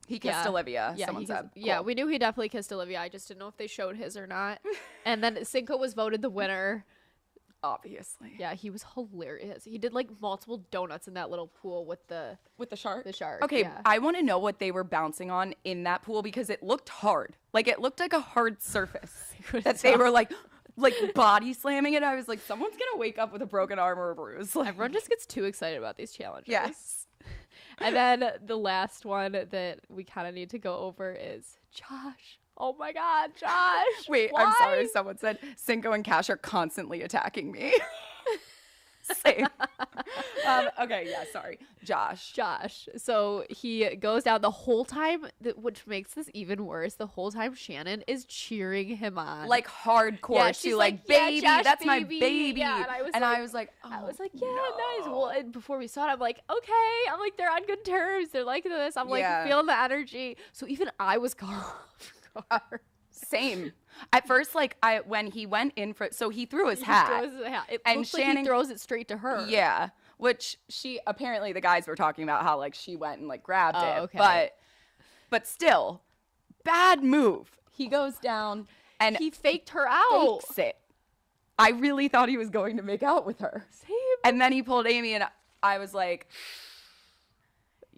He kissed yeah. Olivia, yeah, someone said. yeah, Cool. we knew he definitely kissed Olivia. I just didn't know if they showed his or not. And then Cinco was voted the winner. Obviously. Yeah, he was hilarious. He did like multiple donuts in that little pool with the With the shark? shark. Okay, yeah. I want to know what they were bouncing on in that pool because it looked hard. Like, it looked like a hard surface. that they were like body slamming it. I was like, someone's going to wake up with a broken arm or a bruise. Like, Everyone just gets too excited about these challenges. yes. And then the last one that we kind of need to go over is Josh. Oh my God, Josh. Wait, Why? I'm sorry. Someone said Cinco and Cash are constantly attacking me. Same. Okay, yeah, sorry. Josh. So he goes down the whole time, which makes this even worse. The whole time Shannon is cheering him on. Like hardcore. Yeah, she she's like, like, "Yeah, baby, Josh, that's my baby." baby. Yeah, and I was like, oh, I was like, yeah, no. nice. Well, and before we saw it, I'm like, okay. I'm like, they're on good terms. They're like this. I'm like, Yeah. feeling the energy. So even I was caught off guard. Same. At first, like, when he went in for, so he threw his He hat. throws the hat. It And looks like he Shannon- throws it straight to her. Yeah, which she apparently the guys were talking about how like she went and like grabbed Oh, it, okay. but still, bad move. He goes down and He faked her out. fakes it. I really thought he was going to make out with her, Same. and then he pulled Aimee, and I was like,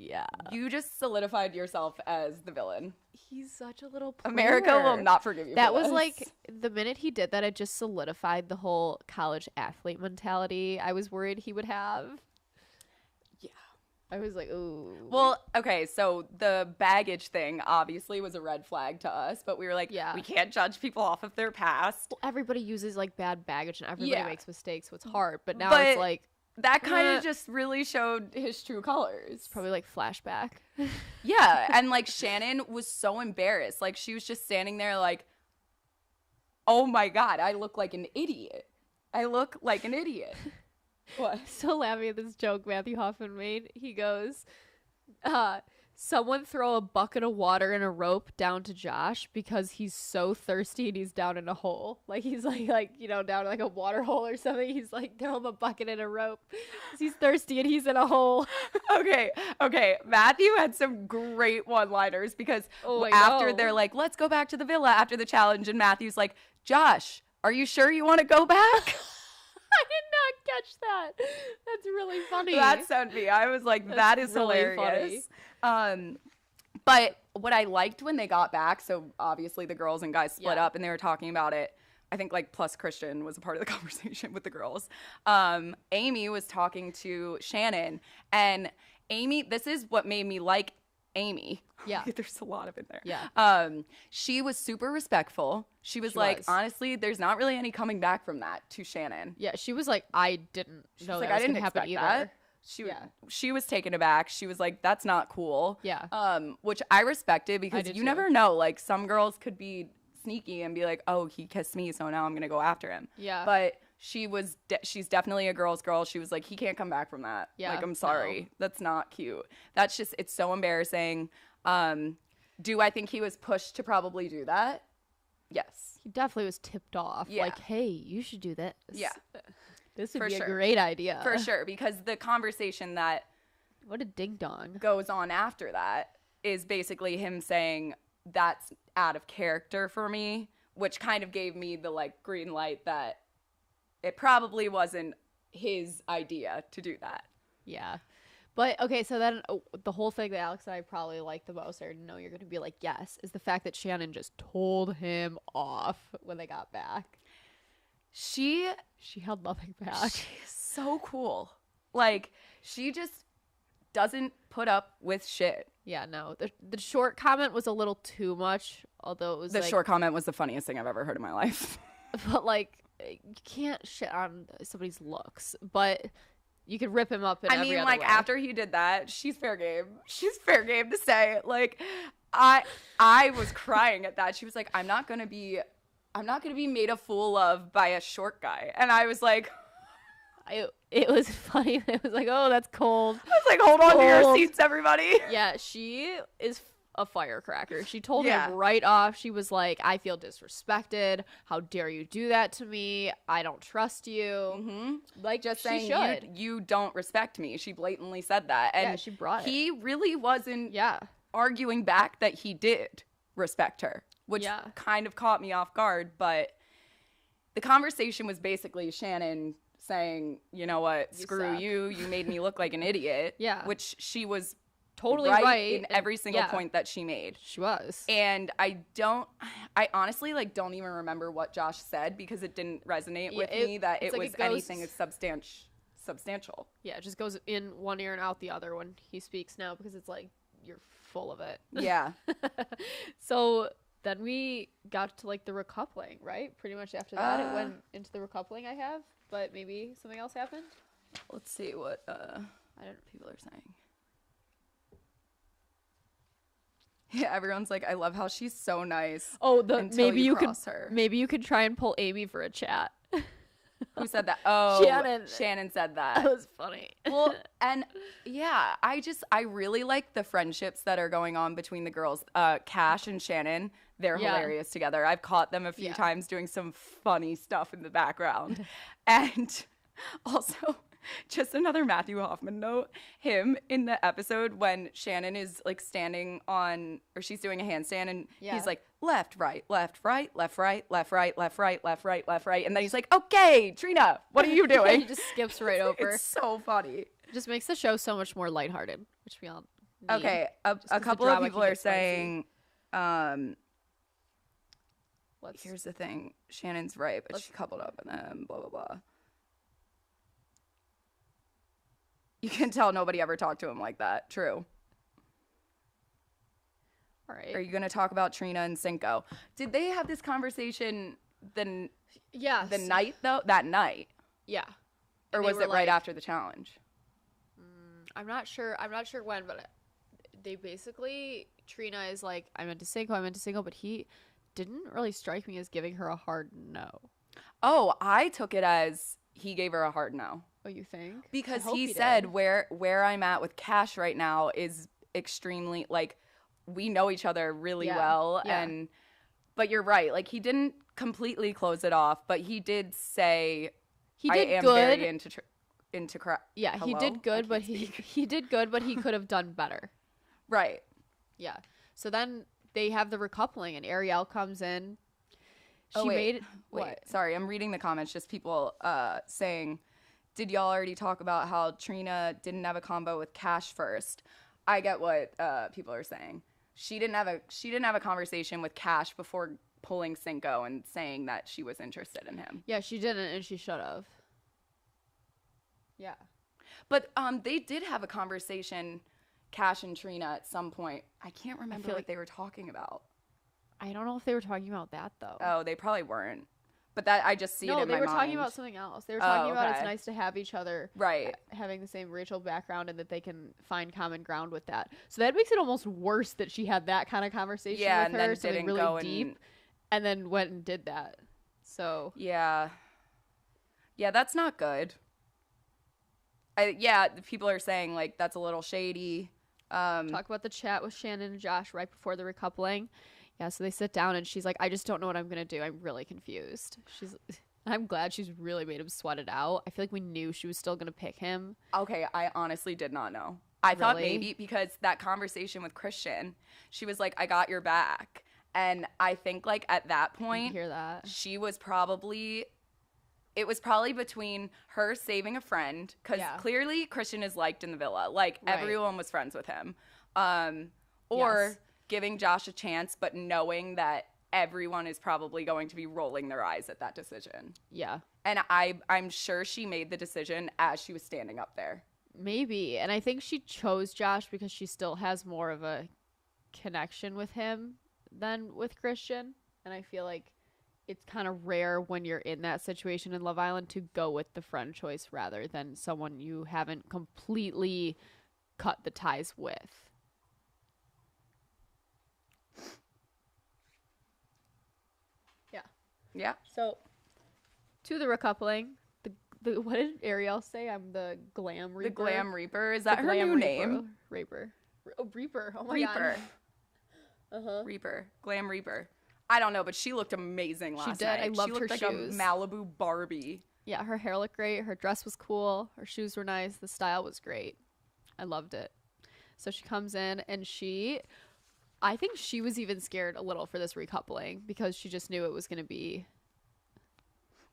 Yeah. You just solidified yourself as the villain. He's such a little player. America will not forgive you. That for was this. like the minute he did that, it just solidified the whole college athlete mentality I was worried he would have. Yeah. I was like, ooh. Well, okay, so the baggage thing obviously was a red flag to us, but we were like, Yeah. we can't judge people off of their past. Well, everybody uses like bad baggage and everybody Yeah. makes mistakes, so it's hard. But now But it's like that kind of just really showed his true colors. probably like flashback. Yeah, and like Shannon was so embarrassed. Like she was just standing there like, oh my God, I look like an idiot. I look like an idiot. What? So laughing at this joke Matthew Hoffman made. He goes, someone throw a bucket of water and a rope down to Josh because he's so thirsty and he's down in a hole. Like he's like you know, down in like a water hole or something. He's like, throw him a bucket and a rope because he's thirsty and he's in a hole. Okay. Matthew had some great one-liners because I after know. they're like, let's go back to the villa after the challenge, and Matthew's like, Josh, are you sure you want to go back? I did not catch that. That's really funny. That sent me. I was like, that is really hilarious. But what I liked when they got back, so obviously the girls and guys split Yeah. up and they were talking about it. I think like plus Christian was a part of the conversation with the girls. Aimee was talking to Shannon, and Aimee, this is what made me like Aimee. Yeah. There's a lot of it there. Yeah. She was super respectful. She was like, honestly, there's not really any coming back from that to Shannon. Yeah, she was like, I didn't know Like, that I was didn't gonna happen expect either. that. She was taken aback. She was like, that's not cool. Yeah. Which I respected because did you too. never know. Like some girls could be sneaky and be like, oh, he kissed me, so now I'm gonna go after him. Yeah. But she's definitely a girl's girl. She was like, he can't come back from that. Yeah, Like, I'm sorry. no. That's not cute. That's just, it's so embarrassing. Do I think he was pushed to probably do that? Yes. He definitely was tipped off. Yeah. Like, hey, you should do this. Yeah. This would For be sure. a great idea. For sure. Because the conversation that What a ding dong. goes on after that is basically him saying that's out of character for me, which kind of gave me the like green light that it probably wasn't his idea to do that. Yeah. But okay, so then the whole thing that Alex and I probably like the most, or know you're going to be like, yes, is the fact that Shannon just told him off when they got back. She held nothing back. She's so cool. Like, she just doesn't put up with shit. Yeah, no. The short comment was a little too much, although it was The like, short comment was the funniest thing I've ever heard in my life. but like, you can't shit on somebody's looks, but you could rip him up in every other like way. after he did that, she's fair game. She's fair game to say it. Like, I was crying at that. She was like, I'm not gonna be made a fool of by a short guy. And I was like, it was funny. It was like, oh, that's cold. I was like, hold on to your Cold. seats, everybody. Yeah, she is a firecracker. She told Yeah. him right off. She was like, I feel disrespected. How dare you do that to me? I don't trust you. Mm-hmm. Like, Just she saying should. you don't respect me. She blatantly said that. And Yeah, she brought it. he really wasn't Yeah. arguing back that he did respect her, which Yeah. kind of caught me off guard. But the conversation was basically Shannon saying, you know what, screw suck. you. You made me look like an idiot. Yeah. Which she was Totally right, right. in and- every single yeah, point that she made. She was. And I honestly like don't even remember what Josh said because it didn't resonate with me that it's it like was it goes- anything substantial. Yeah, it just goes in one ear and out the other when he speaks now because it's like, you're full of it. Yeah. So then we got to like the recoupling, right? Pretty much after that, it went into the recoupling I have, but maybe something else happened. Let's see what I don't people are saying. Yeah, everyone's like, I love how she's so nice. Oh, until maybe you could cross her. maybe you could try and pull Aimee for a chat. Who said that? Oh, Shannon. Shannon said That that. was funny. Well, and yeah, I really like the friendships that are going on between the girls. Cash and Shannon, they're Yeah. hilarious together. I've caught them a few Yeah. times doing some funny stuff in the background. And also, just another Matthew Hoffman note, him in the episode when Shannon is like standing on, or she's doing a handstand and Yeah. he's like, left, right, left, right, left, right, left, right, left, right, left, right, left, right. And then he's like, okay, Trina, what are you doing? He just skips right over. It's so funny. Just makes the show so much more lighthearted, which we all Okay, a 'cause the couple of drama people can are get spicy. saying, Let's here's the thing, Shannon's right, but Let's- she coupled up and then blah, blah, blah. You can tell nobody ever talked to him like that. True. all right. Are you going to talk about Trina and Cinco? Did they have this conversation the Yes. night, though? That night? Yeah. Or And they was were it right like- after the challenge? I'm not sure when, but they basically, Trina is like, I'm into Cinco, but he didn't really strike me as giving her a hard no. Oh, I took it as he gave her a hard no. Oh, you think? Because I hope he said did. where I'm at with Cash right now is extremely, like, we know each other really Yeah, well. yeah. But you're right. Like, he didn't completely close it off, but he did say, He I did am good. very into crap. Yeah, he Hello? did good, I but can't he speak. he did good, but he could have done better. Right. Yeah. So then they have the recoupling, and Ariel comes in. She Oh, wait. made Wait, what? sorry, I'm reading the comments. Just people saying, did y'all already talk about how Trina didn't have a combo with Cash first? I get what people are saying. She didn't have a conversation with Cash before pulling Cinco and saying that she was interested in him. Yeah, she didn't, and she should have. Yeah. But they did have a conversation, Cash and Trina, at some point. I can't remember feel what like- they were talking about. I don't know if they were talking about that though. Oh, they probably weren't. But that I just see it No, in they my were mind. talking about something else. They were talking about it's okay. nice to have each other, Right. having the same racial background, and that they can find common ground with that. So that makes it almost worse that she had that kind of conversation Yeah, with and her, then something didn't really go deep, and and then went and did that. So Yeah, that's not good. People are saying like that's a little shady. talk about the chat with Shannon and Josh right before the recoupling. Yeah, so they sit down and she's like, I just don't know what I'm gonna do. I'm really confused. I'm glad she's really made him sweat it out. I feel like we knew she was still gonna pick him. Okay, I honestly did not know. I thought Really? maybe because that conversation with Christian, she was like, "I got your back," and I think like at that You point, hear that? she was probably. It was probably between her saving a friend, because Yeah. clearly Christian is liked in the villa. Like, Right. everyone was friends with him. Or Yes. giving Josh a chance, but knowing that everyone is probably going to be rolling their eyes at that decision. Yeah. And I'm sure she made the decision as she was standing up there. Maybe. And I think she chose Josh because she still has more of a connection with him than with Christian. And I feel like it's kind of rare when you're in that situation in Love Island to go with the friend choice rather than someone you haven't completely cut the ties with. Yeah. Yeah. So, to the recoupling, the what did Ariel say? I'm the glam reaper. The Glam Reaper. Is The that her Glam new Reaper. name? Reaper. Oh, Reaper. Oh my Reaper. god. Uh-huh. Reaper. Glam Reaper. I don't know, but she looked amazing last did. night. I loved she her looked like shoes. a Malibu Barbie. Yeah, her hair looked great. Her dress was cool. Her shoes were nice. The style was great. I loved it. So she comes in and I think she was even scared a little for this recoupling because she just knew it was going to be.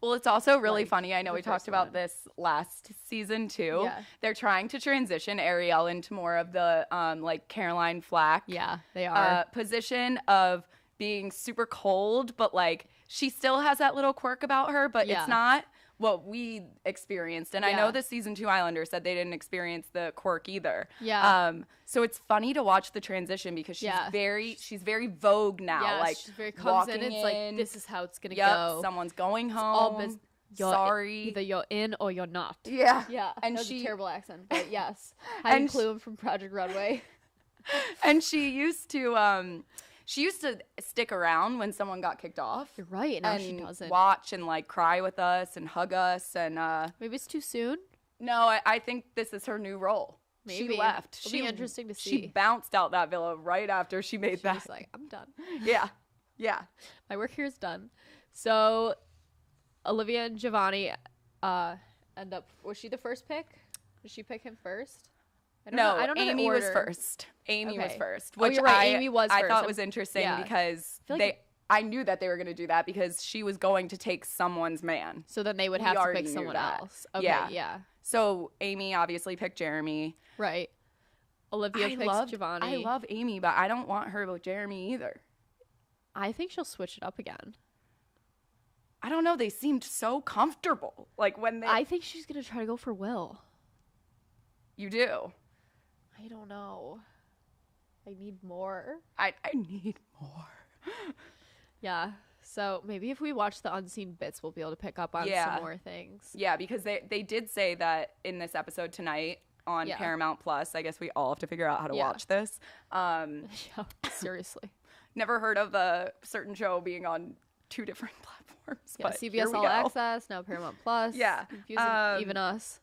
Well, it's also really Like, funny. I know the we talked first about one. this last season too. Yeah. They're trying to transition Ariel into more of the like Caroline Flack Yeah, they are. position of being super cold, but like she still has that little quirk about her, but Yeah. it's not what we experienced. And I know Yeah. the season 2 Islanders said they didn't experience the quirk either. Yeah. So it's funny to watch the transition because she's Yeah. she's very Vogue now. Yeah, like she comes walking in, it's like, this is how it's going to Yep, go. someone's going home. All Sorry. Either you're in or you're not. Yeah. Yeah, And that was she a terrible accent, but yes. Heidi And Klum from Project Runway. and she used to stick around when someone got kicked off. You're right, now she and doesn't. watch and like cry with us and hug us and Maybe it's too soon. no, I think this is her new role. Maybe. She left. It'll be interesting to She see. bounced out that villa right after she made that. She's like, I'm done. Yeah. Yeah. My work here is done. So Olivia and Giovanni end up. Was she the first pick? Did she pick him first? I don't No, know. I don't know the Amy was order. first. Amy was Okay. first, Oh, which you're right, I Amy was I first. thought was interesting Yeah. because feel like I knew that they were going to do that because she was going to take someone's man. So then they would We have to already pick knew someone that. else. Okay, Yeah. yeah. So Amy obviously picked Jeremy. Right. Olivia picks Giovanni. I love Aimee, but I don't want her with Jeremy either. I think she'll switch it up again. I don't know. They seemed so comfortable. Like when they. I think she's gonna try to go for Will. You do. I don't know. I need more. I need more. Yeah. So maybe if we watch the unseen bits, we'll be able to pick up on some more things. Yeah, because they did say that in this episode tonight on Paramount Plus. I guess we all have to figure out how to watch this. Yeah, seriously. Never heard of a certain show being on 2 different platforms. Yeah, but CBS All Access, now Paramount Plus. Yeah. Confusing even us.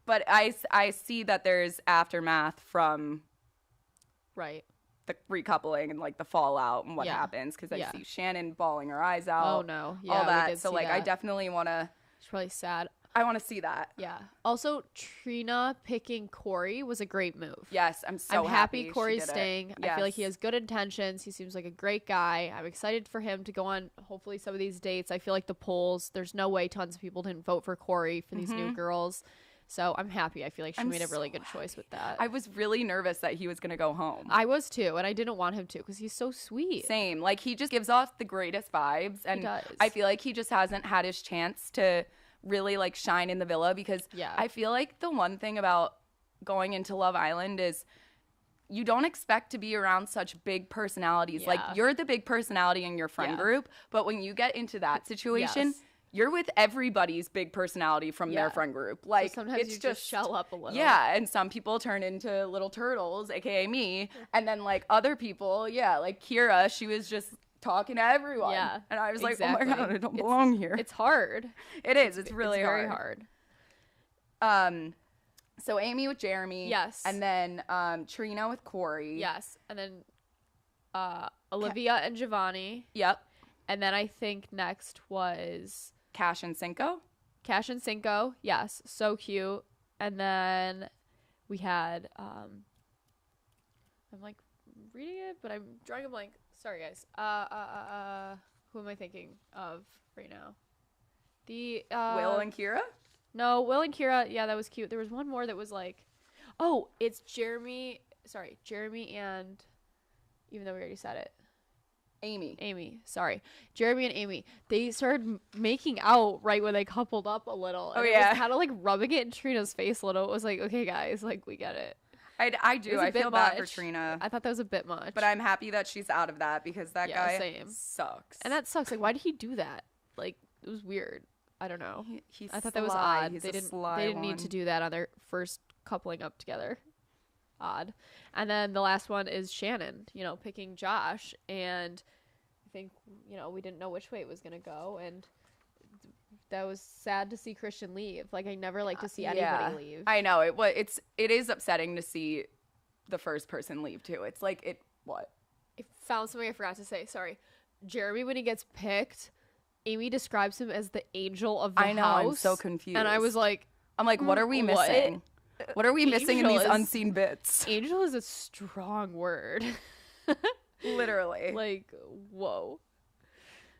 But I see that there's aftermath from right the recoupling and like the fallout and what happens, because I see Shannon bawling her eyes out. Oh no, yeah, all that. So like I definitely want to. She's probably sad. I want to see that. Yeah. Also, Trina picking Corey was a great move. Yes, I'm happy Corey's staying. Yes. I feel like he has good intentions. He seems like a great guy. I'm excited for him to go on hopefully some of these dates. I feel like the polls, there's no way tons of people didn't vote for Corey for these new girls. So I'm happy. I feel like she made a really good choice with that. I was really nervous that he was going to go home. I was too, and I didn't want him to because he's so sweet. Same. Like, he just gives off the greatest vibes, and he does. I feel like he just hasn't had his chance to really like shine in the villa, because I feel like the one thing about going into Love Island is you don't expect to be around such big personalities. Like, you're the big personality in your friend group, but when you get into that situation, you're with everybody's big personality from their friend group. Like, so sometimes it's you just shell up a little. Yeah, and some people turn into little turtles, aka me, and then like other people, like Kira, she was just talking to everyone. Yeah, and I was like, oh my god, I don't belong here. It's hard. It is. It's really very hard. So Aimee with Jeremy. Yes. And then Trina with Corey. Yes. And then Olivia and Giovanni. Yep. And then I think next was Cash and Cinco. Cash and Cinco. Yes. So cute. And then we had I'm like reading it, but I'm drawing a blank. Sorry guys. Who am I thinking of right now? The Will and Kira? No, Will and Kira. Yeah, that was cute. There was one more that was like, oh, it's Jeremy. Sorry, Jeremy and, even though we already said it, Aimee. Sorry, Jeremy and Aimee. They started making out right when they coupled up a little. And it was kind of like rubbing it in Trina's face a little. It was like, okay, guys, like we get it. I do. I feel bad for Trina. I thought that was a bit much. But I'm happy that she's out of that, because that guy sucks. And that sucks. Like, why did he do that? Like, it was weird. I don't know. I thought that was sly. odd. They didn't need to do that on their first coupling up together. Odd. And then the last one is Shannon, picking Josh. And I think, we didn't know which way it was going to go. And that was sad to see Christian leave. Like, I never like to see anybody leave. I know. It is upsetting to see the first person leave, too. It's like, what? I found something I forgot to say. Sorry. Jeremy, when he gets picked, Aimee describes him as the angel of the house. I know, I'm so confused. And I was like... what are we missing? What are we missing in these unseen bits? Angel is a strong word. Literally. Like, whoa.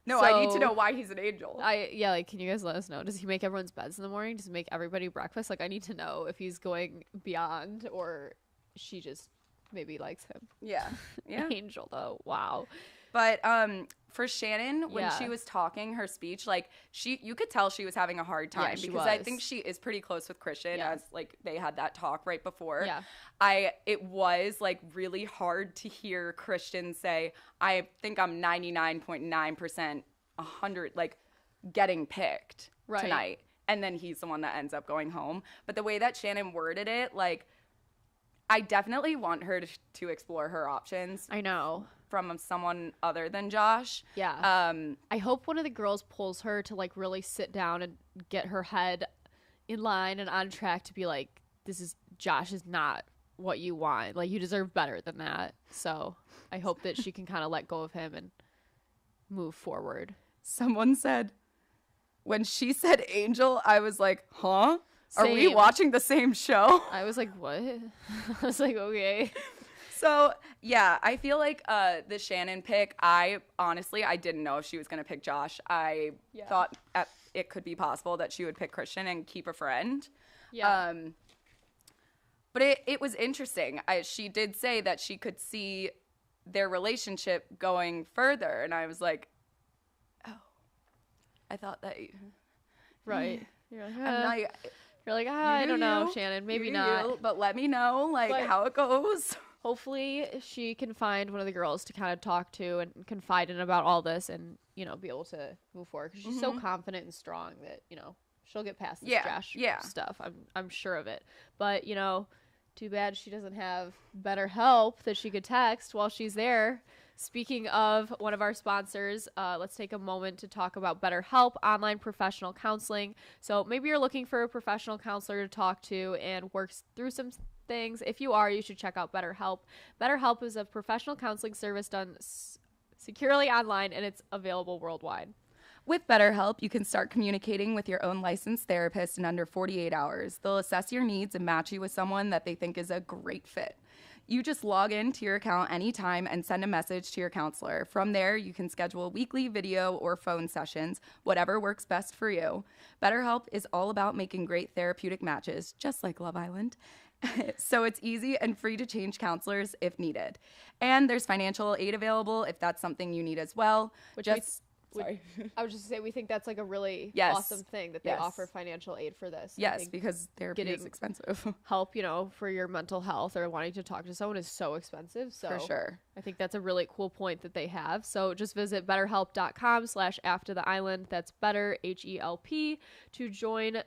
No, I need to know why he's an angel. Can you guys let us know? Does he make everyone's beds in the morning? Does he make everybody breakfast? Like, I need to know if he's going beyond, or she just maybe likes him. Yeah. Angel, though. Wow. But for Shannon, when she was talking her speech, like you could tell she was having a hard time, because I think she is pretty close with Christian, as like they had that talk right before. Yeah. It was like really hard to hear Christian say, I think I'm 99.9% 100 like getting picked tonight. And then he's the one that ends up going home. But the way that Shannon worded it, like, I definitely want her to explore her options. I know. From someone other than Josh. Yeah. I hope one of the girls pulls her to like really sit down and get her head in line and on track to be like, Josh is not what you want. Like, you deserve better than that. So I hope that she can kind of let go of him and move forward. Someone said, when she said angel, I was like, huh? Same. Are we watching the same show? I was like, what? I was like, okay. So, yeah, I feel like the Shannon pick, I didn't know if she was going to pick Josh. I thought it could be possible that she would pick Christian and keep a friend. Yeah. But But it was interesting. She did say that she could see their relationship going further. And I was like, oh, I thought that. Right. You're like, I'm not, you're like, I don't know, Shannon. Maybe not. But let me know, like, how it goes. Hopefully she can find one of the girls to kind of talk to and confide in about all this and, you know, be able to move forward. Because she's so confident and strong that, you know, she'll get past this Josh stuff. I'm sure of it. But, you know, too bad she doesn't have better help that she could text while she's there. Speaking of one of our sponsors, let's take a moment to talk about BetterHelp, online professional counseling. So maybe you're looking for a professional counselor to talk to and work through some things. If you are, you should check out BetterHelp. BetterHelp is a professional counseling service done securely online, and it's available worldwide. With BetterHelp, you can start communicating with your own licensed therapist in under 48 hours. They'll assess your needs and match you with someone that they think is a great fit. You just log into your account anytime and send a message to your counselor. From there, you can schedule weekly video or phone sessions, whatever works best for you. BetterHelp is all about making great therapeutic matches, just like Love Island. So it's easy and free to change counselors if needed. And there's financial aid available if that's something you need as well. Sorry. I was just going to say, we think that's like a really awesome thing that they offer financial aid for this. Yes, because therapy is expensive. Help, you know, for your mental health or wanting to talk to someone is so expensive. So for sure. I think that's a really cool point that they have. So just visit betterhelp.com/aftertheisland. That's better, HELP, to join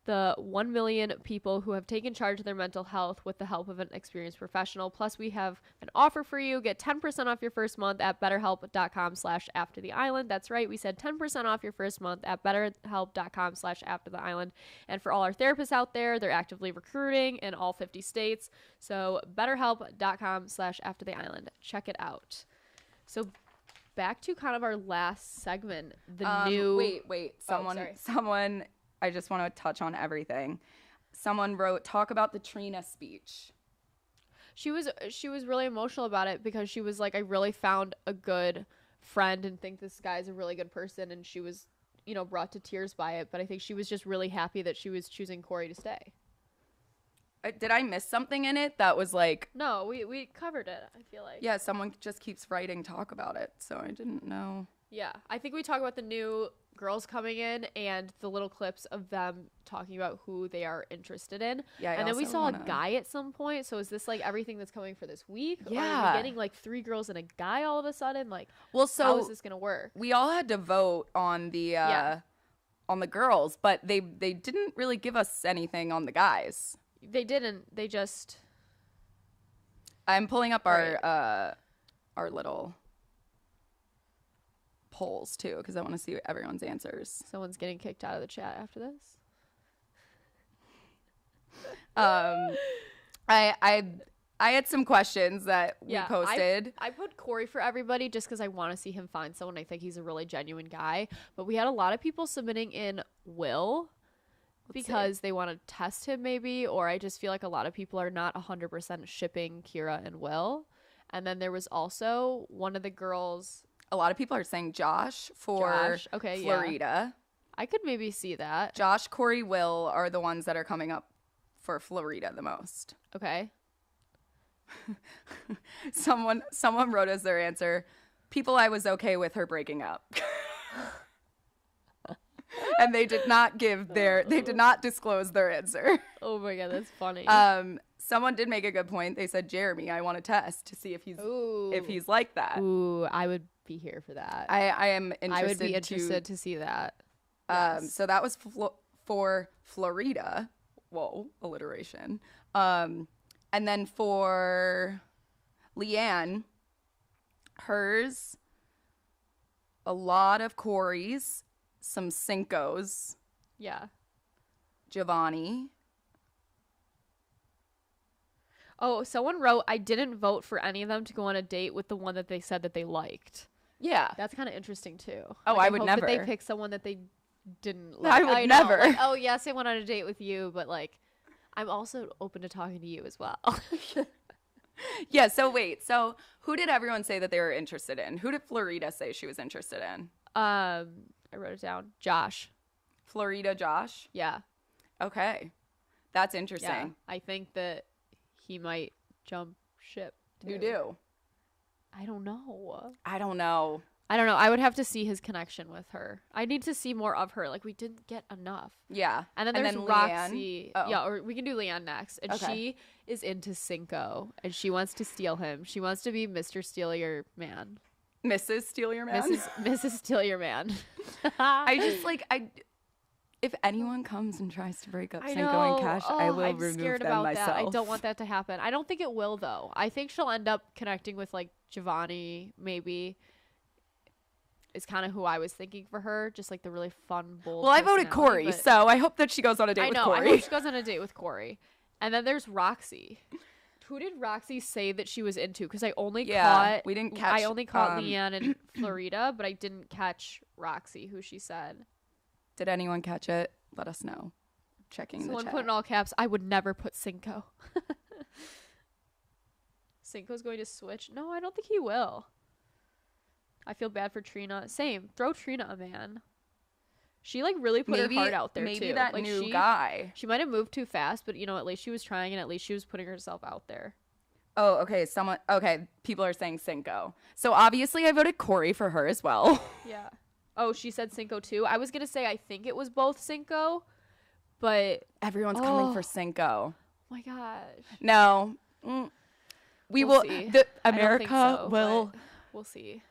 the 1 million people who have taken charge of their mental health with the help of an experienced professional. Plus, we have an offer for you. Get 10% off your first month at betterhelp.com/aftertheisland. That's right. We said 10% off your first month at betterhelp.com/aftertheisland. And for all our therapists out there, they're actively recruiting in all 50 states. So betterhelp.com/aftertheisland. Check it out. So back to kind of our last segment, the new... Wait. Someone... I just want to touch on everything. Someone wrote, talk about the Trina speech. She was really emotional about it because she was like, I really found a good friend and think this guy's a really good person. And she was, you know, brought to tears by it. But I think she was just really happy that she was choosing Corey to stay. Did I miss something in it that was like... No, we covered it, I feel like. Yeah, someone just keeps writing talk about it. So I didn't know. Yeah, I think we talk about the new girls coming in and the little clips of them talking about who they are interested in. Yeah, and then we saw a guy at some point. So is this like everything that's coming for this week? Yeah. Or are we getting like 3 girls and a guy all of a sudden? Like, well, so how is this gonna work? We all had to vote on the girls, but they didn't really give us anything on the guys. They didn't. They just. I'm pulling up our little polls too because I want to see everyone's answers. Someone's getting kicked out of the chat after this. I had some questions that we posted. I put Corey for everybody just because I want to see him find someone. I think he's a really genuine guy. But we had a lot of people submitting in Will because they want to test him maybe, or I just feel like a lot of people are not 100% shipping Kira and Will. And then there was also one of the girls. A lot of people are saying Josh for Florida. Yeah. I could maybe see that. Josh, Corey, Will are the ones that are coming up for Florida the most. Okay. Someone wrote as their answer, people I was okay with her breaking up. And they did not disclose their answer. Oh my God, that's funny. Someone did make a good point. They said, Jeremy, I want to test to see if he's like that. Ooh, I would be here for that. I am interested. I would be interested to see that. Yes. So that was for Florida. Whoa, alliteration. And then for Leanne, hers, a lot of Corey's, some Cincos. Yeah. Giovanni. Oh, someone wrote, I didn't vote for any of them to go on a date with the one that they said that they liked. Yeah. That's kind of interesting, too. Oh, like, I would never. That they pick someone that they didn't like. I would never. Like, oh, yes, I went on a date with you, but, like, I'm also open to talking to you as well. Yeah, so wait. So who did everyone say that they were interested in? Who did Florida say she was interested in? I wrote it down. Josh. Florida Josh? Yeah. Okay. That's interesting. Yeah. I think that he might jump ship too. You do. I don't know. I don't know. I would have to see his connection with her. I need to see more of her. Like, we didn't get enough. Yeah. And then there's Roxy. Oh. Yeah, or we can do Leanne next. And Okay. she is into Cinco. And she wants to steal him. She wants to be Mr. Steal Your Man. Mrs. Steal Your Man. Mrs. Steal Your Man. I just like if anyone comes and tries to break up I Cinco know. and Cash, I will I'm remove scared them about myself. that. I don't want that to happen. I don't think it will, though. I think she'll end up connecting with, like, Giovanni, maybe. Is kind of who I was thinking for her. Just, like, the really fun, bold Well, I voted Corey, but so I hope that she goes on a date with Corey. I hope she goes on a date with Corey. And then there's Roxy. Who did Roxy say that she was into? Because I only caught... we didn't catch... I only caught Leanne and Florida, but I didn't catch Roxy, who she said. Did anyone catch it? Let us know. Checking the Someone chat. put in all caps, I would never put Cinco. Cinco's going to switch. No, I don't think he will. I feel bad for Trina. Same. Throw Trina a man. She, like, really put her heart out there, maybe too. That like, new guy. She might have moved too fast, but, you know, at least she was trying, and at least she was putting herself out there. Oh, okay. Okay, people are saying Cinco. So obviously I voted Corey for her as well. Yeah. Oh, she said Cinco too. I was going to say I think it was both Cinco, but... Everyone's coming for Cinco. Oh my gosh. No. We We'll will... see. America will... We'll see.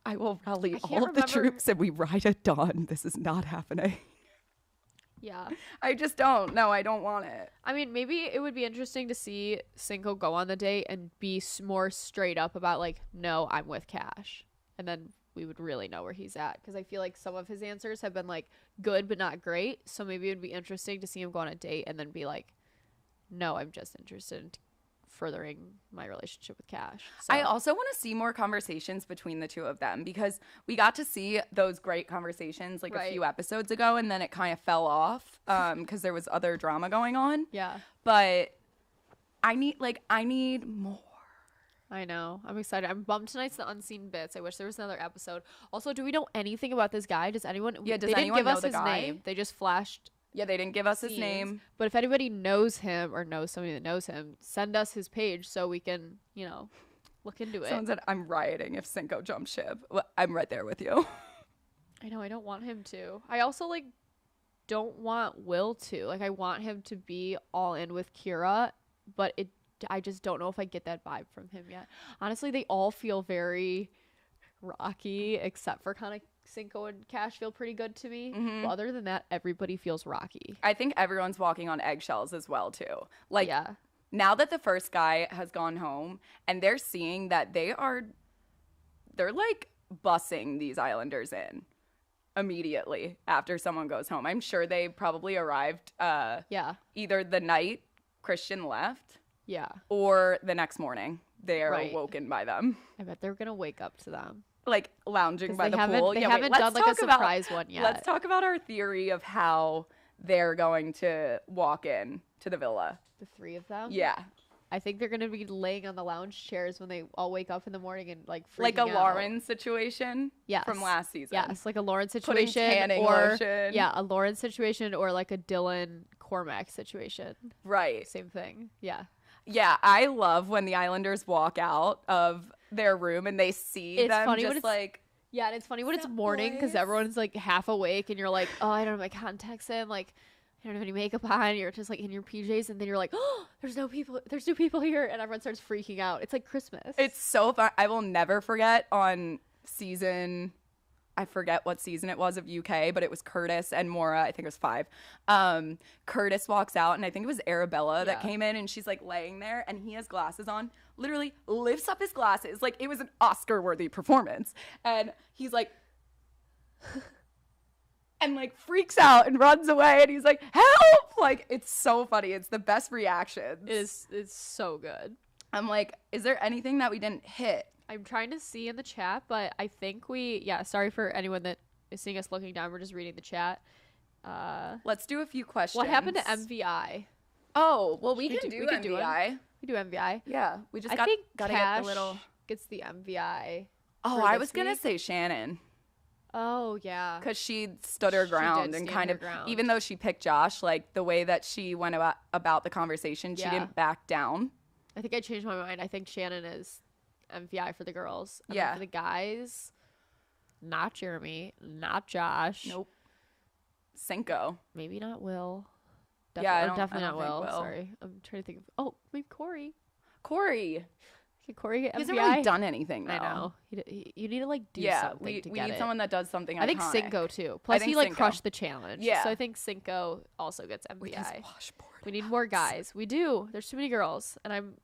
I will rally can't all of the remember- troops and we ride at dawn. This is not happening. Yeah. I just don't. No, I don't want it. I mean, maybe it would be interesting to see Cinco go on the date and be more straight up about, like, no, I'm with Cash. And then we would really know where he's at. Because I feel like some of his answers have been, like, good but not great. So maybe it would be interesting to see him go on a date and then be like, no, I'm just interested in furthering my relationship with Cash. So. I also want to see more conversations between the two of them because we got to see those great conversations like a few episodes ago and then it kind of fell off because there was other drama going on. Yeah. But I need more. I know. I'm excited. I'm bummed tonight's the unseen bits. I wish there was another episode. Also, do we know anything about this guy? Does anyone? Yeah, does they anyone didn't give know us the his guy? name. They just flashed. Yeah, they didn't give us his scenes. name. But if anybody knows him or knows somebody that knows him, send us his page so we can, you know, look into it. Someone said, I'm rioting if Cinco jumps ship. Well, I'm right there with you. I know. I don't want him to. I also, like, don't want Will to. Like, I want him to be all in with Kira, but I just don't know if I get that vibe from him yet. Honestly, they all feel very rocky, except for kind of Cinco and Cash feel pretty good to me. Mm-hmm. But other than that, everybody feels rocky. I think everyone's walking on eggshells as well, too. Like, yeah. Now that the first guy has gone home and they're seeing that they're like bussing these Islanders in immediately after someone goes home. I'm sure they probably arrived either the night Christian left or the next morning. They are awoken by them. I bet they're going to wake up to them. Like lounging by the pool. They haven't done like a surprise one yet. Let's talk about our theory of how they're going to walk in to the villa. The three of them? Yeah. I think they're going to be laying on the lounge chairs when they all wake up in the morning and like freaking like a out. Lauren situation yes. from last season. Yes, like a Lauren Putting situation tanning or lotion. Yeah, a Lauren situation or like a Dylan Cormac situation. Right. Same thing. Yeah. Yeah, I love when the Islanders walk out of their room and they see them funny just like... Yeah, and it's funny when it's morning because everyone's like half awake and you're like, oh, I don't have my contacts in. Like, I don't have any makeup on. You're just like in your PJs and then you're like, oh, there's new people here. And everyone starts freaking out. It's like Christmas. It's so fun. I will never forget on season... I forget what season it was of UK, but it was Curtis and Maura. I think it was 5. Curtis walks out, and I think it was Arabella that came in, and she's like laying there, and he has glasses on. Literally lifts up his glasses like it was an Oscar-worthy performance, and he's like, and like freaks out and runs away, and he's like, "Help!" Like it's so funny. It's the best reactions. It's so good. I'm like, is there anything that we didn't hit? I'm trying to see in the chat, but I think sorry for anyone that is seeing us looking down. We're just reading the chat. Let's do a few questions. What happened to MVI? Oh, well, we can do MVI. We do MVI. Yeah, we just I think gotta Cash get the little... gets the MVI. Oh, I was going to say Shannon. Oh, yeah. Because she stood her ground and kind of, even though she picked Josh, like the way that she went about the conversation, she didn't back down. I think I changed my mind. I think Shannon is MVI for the girls. And Yeah. then for the guys, not Jeremy, not Josh. Nope. Cinco. Maybe not Will. Yeah, I don't definitely think not Will. Will. Sorry. I'm trying to think of. Oh, maybe Corey. Corey. Can Corey get He hasn't MVI? really done anything, though. I know. You need to like do Yeah, something we to need get it. someone that does something I think iconic. Cinco too. Plus think he like Cinco. crushed the challenge. Yeah. So I think Cinco also gets MVI. With his washboard We need more guys. We do. There's too many girls, and I'm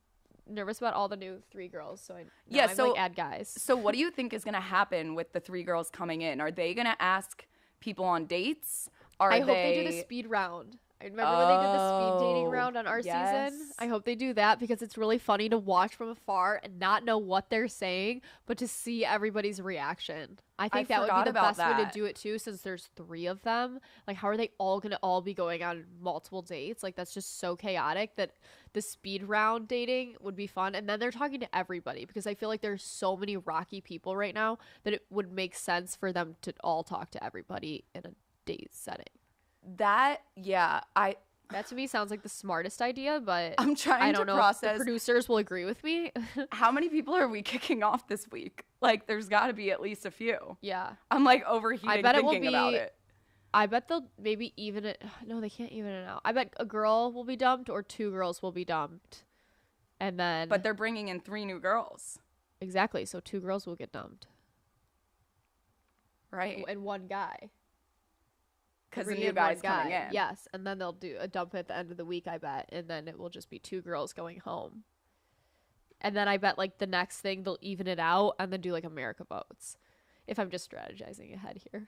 nervous about all the new 3 girls. So I'm so like add guys. So what do you think is going to happen with the 3 girls coming in? Are they going to ask people on dates? I hope they do the speed round. I remember when they did the speed dating round on our yes. season. I hope they do that because it's really funny to watch from afar and not know what they're saying, but to see everybody's reaction. I think that would be the best way to do it too, since there's 3 of them. Like, how are they all going to all be going on multiple dates? Like, that's just so chaotic that the speed round dating would be fun. And then they're talking to everybody because I feel like there's so many rocky people right now that it would make sense for them to all talk to everybody in a date setting. That to me sounds like the smartest idea, but I'm trying I don't to know process. if the producers will agree with me. How many people are we kicking off this week? Like, there's got to be at least a few. Yeah. I'm like overheating I bet it will thinking be about it. I bet they'll maybe even it. No, they can't even it out. I bet a girl will be dumped or 2 girls will be dumped. And then But they're bringing in 3 new girls. exactly, so 2 girls will get dumped. Right. And 1 guy. Because the Bring new in guy's one guy. coming in. Yes, and then they'll do a dump at the end of the week, I bet, and then it will just be 2 girls going home. And then I bet like the next thing they'll even it out and then do like America votes. If I'm just strategizing ahead here.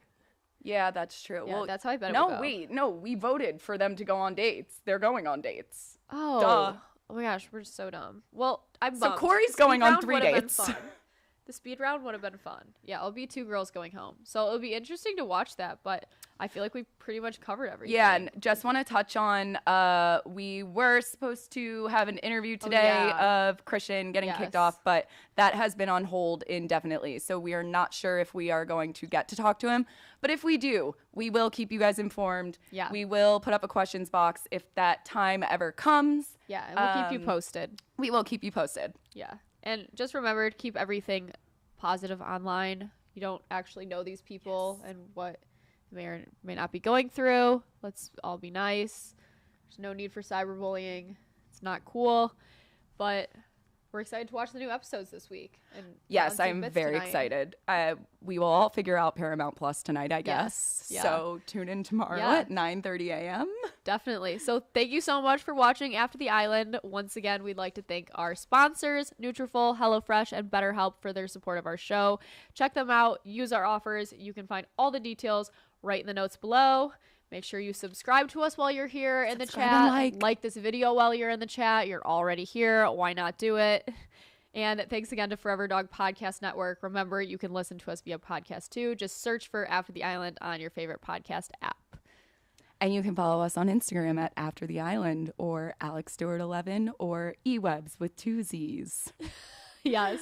Yeah, that's true. Yeah, Well, that's how I bet it no, will go. wait. No, we voted for them to go on dates. They're going on dates. Oh. Duh. Oh my gosh, we're so dumb. Well, I'm So bummed. Corey's The going speed on round 3 would've been dates. fun. The speed round would have been fun. Yeah, it'll be 2 girls going home. So it'll be interesting to watch that, but I feel like we pretty much covered everything. Yeah, and just want to touch on, we were supposed to have an interview today of Christian getting kicked off, but that has been on hold indefinitely. So we are not sure if we are going to get to talk to him. But if we do, we will keep you guys informed. Yeah. We will put up a questions box if that time ever comes. Yeah, and we'll keep you posted. We will keep you posted. Yeah. And just remember to keep everything positive online. You don't actually know these people and what they may or may not be going through. Let's all be nice. There's no need for cyberbullying. It's not cool. But we're excited to watch the new episodes this week. And Yes, I'm very excited. We will all figure out Paramount Plus tonight, I guess. Yeah. So tune in tomorrow at 9:30 a.m. Definitely. So thank you so much for watching After the Island. Once again, we'd like to thank our sponsors, Nutrafol, HelloFresh, and BetterHelp for their support of our show. Check them out. Use our offers. You can find all the details right in the notes below. Make sure you subscribe to us while you're here in the chat. Like this video while you're in the chat. You're already here. Why not do it? And thanks again to Forever Dog Podcast Network. Remember, you can listen to us via podcast too. Just search for After the Island on your favorite podcast app. And you can follow us on Instagram at After the Island or AlexStewart11 or eWebs with 2 Z's. Yes.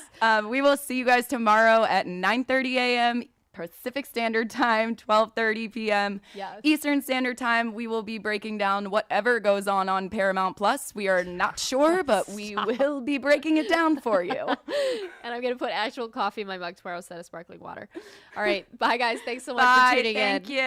We will see you guys tomorrow at 9:30 a.m. Pacific Standard Time, 12:30 p.m. Yes. Eastern Standard Time. We will be breaking down whatever goes on Paramount Plus. We are not sure, but we will be breaking it down for you. And I'm going to put actual coffee in my mug tomorrow instead of sparkling water. All right. Bye, guys. Thanks so much Bye. for tuning in. Thank you.